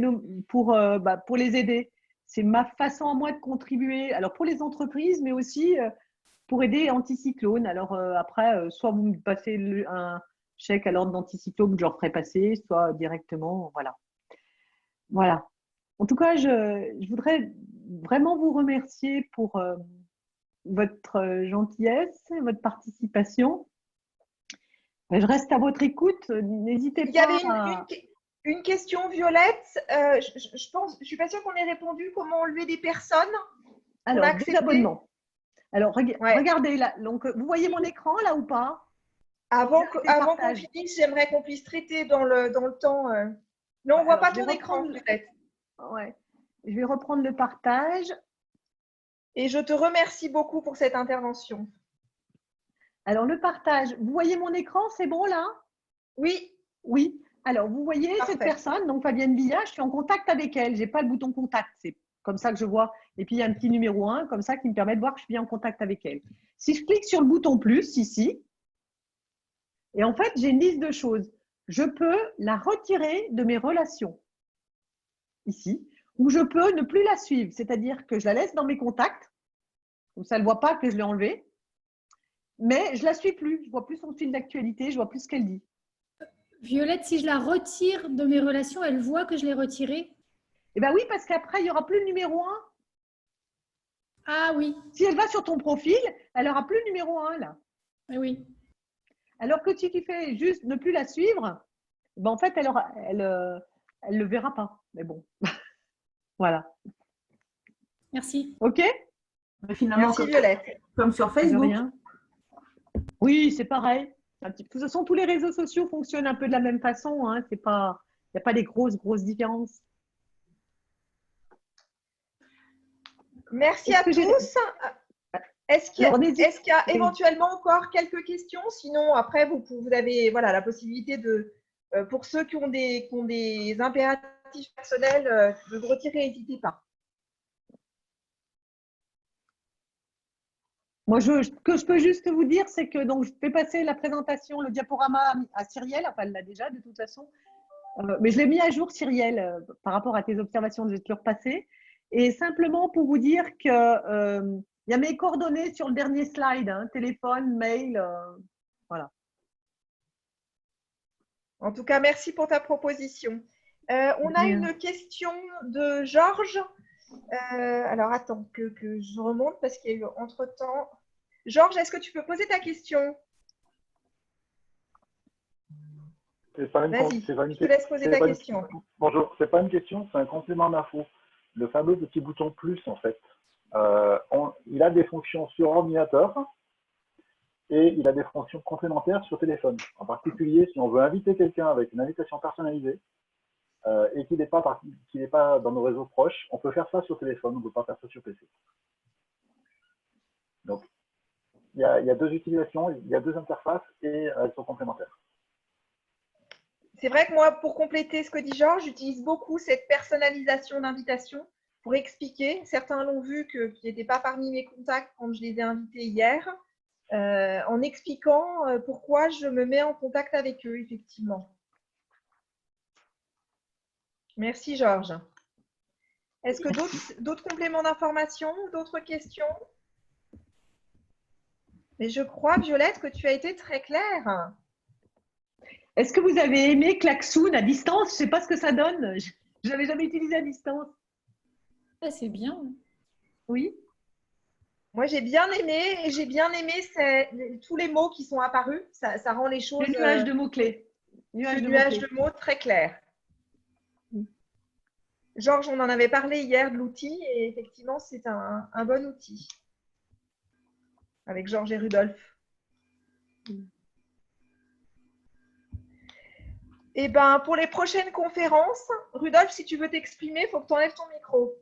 aider. C'est ma façon à moi de contribuer, alors pour les entreprises, mais aussi pour aider Anticyclone. Alors après, soit vous me passez un chèque à l'ordre d'Anticyclone que je leur ferai passer, soit directement, voilà. Voilà. En tout cas, je voudrais vraiment vous remercier pour votre gentillesse, votre participation. Je reste à votre écoute. N'hésitez pas.
Il y avait une question, Violette. Je suis pas sûre qu'on ait répondu. Comment enlever des personnes?
Alors, des abonnements. Alors, regardez là. Donc, vous voyez mon écran là ou pas?
Avant qu'on finisse, j'aimerais qu'on puisse traiter dans le temps. Non, on ne voit pas ton écran, Violette.
Ouais. Je vais reprendre le partage.
Et je te remercie beaucoup pour cette intervention.
Alors, le partage, vous voyez mon écran, c'est bon là?
Oui.
Oui. Alors, vous voyez cette personne, donc Fabienne Villa, je suis en contact avec elle. Je n'ai pas le bouton contact, c'est comme ça que je vois. Et puis, il y a un petit numéro 1, comme ça, qui me permet de voir que je suis bien en contact avec elle. Si je clique sur le bouton plus, ici, et en fait, j'ai une liste de choses. Je peux la retirer de mes relations, ici, ou je peux ne plus la suivre, c'est-à-dire que je la laisse dans mes contacts, comme ça, elle ne voit pas que je l'ai enlevée, mais je ne la suis plus. Je ne vois plus son fil d'actualité, je ne vois plus ce qu'elle dit.
Violette, si je la retire de mes relations, elle voit que je l'ai retirée?
Eh bien oui, parce qu'après, il n'y aura plus le numéro 1.
Ah oui.
Si elle va sur ton profil, elle n'aura plus le numéro 1 là.
Oui.
Alors que si tu fais juste ne plus la suivre, ben en fait, elle le verra pas. Mais bon, voilà.
Merci.
OK?
Mais finalement,
Merci, Violette.
Comme sur Facebook.
Oui, c'est pareil. De toute façon, tous les réseaux sociaux fonctionnent un peu de la même façon. Hein. Il n'y a pas des grosses différences.
Merci à tous. Est-ce qu'il y a éventuellement encore quelques questions? Sinon, après, vous avez la possibilité pour ceux qui ont des impératifs personnels, de vous retirer, n'hésitez pas.
Moi, ce que je peux juste vous dire, c'est que donc, je vais passer la présentation, le diaporama à Cyrielle. Enfin, elle l'a déjà de toute façon. Mais je l'ai mis à jour, Cyrielle, par rapport à tes observations, je vais te le repasser. Et simplement pour vous dire que il y a mes coordonnées sur le dernier slide, hein, téléphone, mail, voilà.
En tout cas, merci pour ta proposition. On a une question de Georges. Alors, attends que je remonte parce qu'il y a eu entre-temps. Georges, est-ce que tu peux poser ta question? Vas-y, je te laisse poser ta question.
Bonjour, c'est pas une question, c'est un complément d'info. Le fameux petit bouton plus, en fait. Il a des fonctions sur ordinateur et il a des fonctions complémentaires sur téléphone. En particulier, si on veut inviter quelqu'un avec une invitation personnalisée, et qu'il n'est pas dans nos réseaux proches, on peut faire ça sur téléphone, on ne peut pas faire ça sur PC. Donc, il y a deux utilisations, il y a deux interfaces et elles sont complémentaires.
C'est vrai que moi, pour compléter ce que dit Georges, j'utilise beaucoup cette personnalisation d'invitation pour expliquer. Certains l'ont vu qui n'étaient pas parmi mes contacts quand je les ai invités hier, en expliquant pourquoi je me mets en contact avec eux, effectivement. Merci, Georges. Est-ce que d'autres compléments d'information, d'autres questions? Mais je crois, Violette, que tu as été très claire.
Est-ce que vous avez aimé Klaxoon à distance? Je ne sais pas ce que ça donne. Je ne l'avais jamais utilisé à distance.
Ah, c'est bien.
Oui.
Moi, j'ai bien aimé et j'ai bien aimé tous les mots qui sont apparus. Ça rend les choses…
Le nuage de mots-clés.
Nuage de mots très clair. Georges, on en avait parlé hier de l'outil et effectivement, c'est un bon outil. Avec Georges et Rudolf. Et ben, pour les prochaines conférences, Rudolf, si tu veux t'exprimer, il faut que tu enlèves ton micro.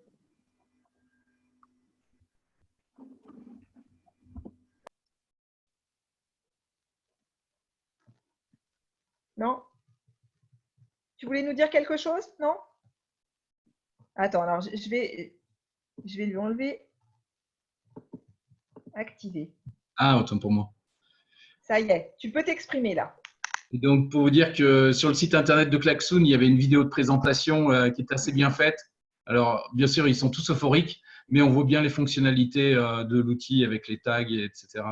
Non? Tu voulais nous dire quelque chose? Non? Attends, alors je vais lui enlever. Activer.
Ah, autant pour moi.
Ça y est, tu peux t'exprimer là.
Et donc, pour vous dire que sur le site internet de Klaxoon, il y avait une vidéo de présentation qui est assez bien faite. Alors, bien sûr, ils sont tous euphoriques, mais on voit bien les fonctionnalités de l'outil avec les tags, etc.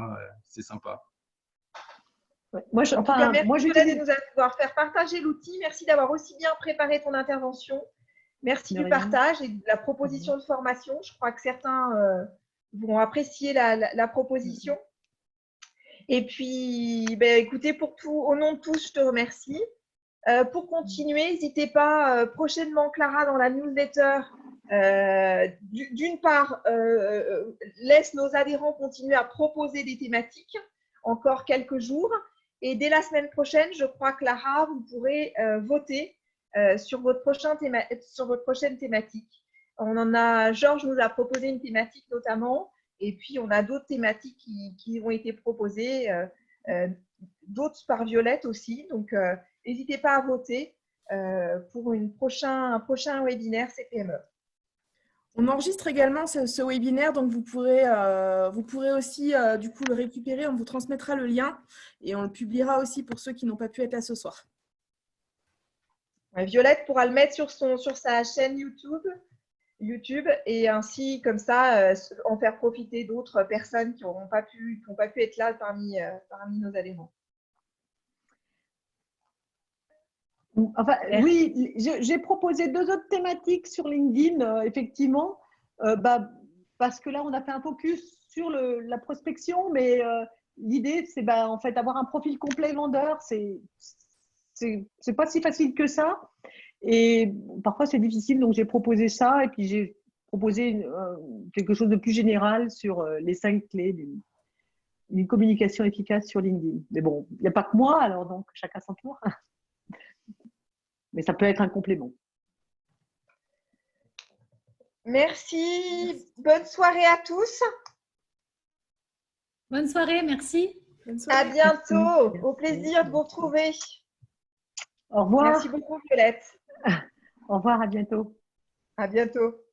C'est sympa.
Ouais. Merci
de nous avoir fait partager l'outil. Merci d'avoir aussi bien préparé ton intervention. Merci du partage et de la proposition de formation. Je crois que certains vont apprécier la proposition. Et puis, écoutez, au nom de tous, je te remercie. Pour continuer, n'hésitez pas prochainement, Clara, dans la newsletter, d'une part, laisse nos adhérents continuer à proposer des thématiques, encore quelques jours. Et dès la semaine prochaine, je crois, Clara, vous pourrez voter sur votre prochaine thématique. Georges nous a proposé une thématique notamment. Et puis, on a d'autres thématiques qui ont été proposées, d'autres par Violette aussi. Donc, n'hésitez pas à voter pour un prochain webinaire CPME.
On enregistre également ce webinaire, donc vous pourrez aussi du coup le récupérer. On vous transmettra le lien et on le publiera aussi pour ceux qui n'ont pas pu être là ce soir.
Violette pourra le mettre sur sa chaîne YouTube et ainsi, comme ça, en faire profiter d'autres personnes qui n'ont pas pu être là parmi nos adhérents.
Enfin, oui, j'ai proposé 2 autres thématiques sur LinkedIn, effectivement, parce que là, on a fait un focus sur la prospection, mais l'idée, c'est en fait avoir un profil complet vendeur, c'est pas si facile que ça. Et parfois, c'est difficile, donc j'ai proposé ça et puis j'ai proposé quelque chose de plus général sur les 5 clés d'une communication efficace sur LinkedIn. Mais bon, il n'y a pas que moi, alors donc chacun son tour. Mais ça peut être un complément.
Merci. Bonne soirée à tous.
Bonne soirée, merci.
Bonne soirée.
À bientôt. Merci. Au plaisir de vous retrouver.
Au revoir.
Merci beaucoup, Violette.
Au revoir, à bientôt.
À bientôt.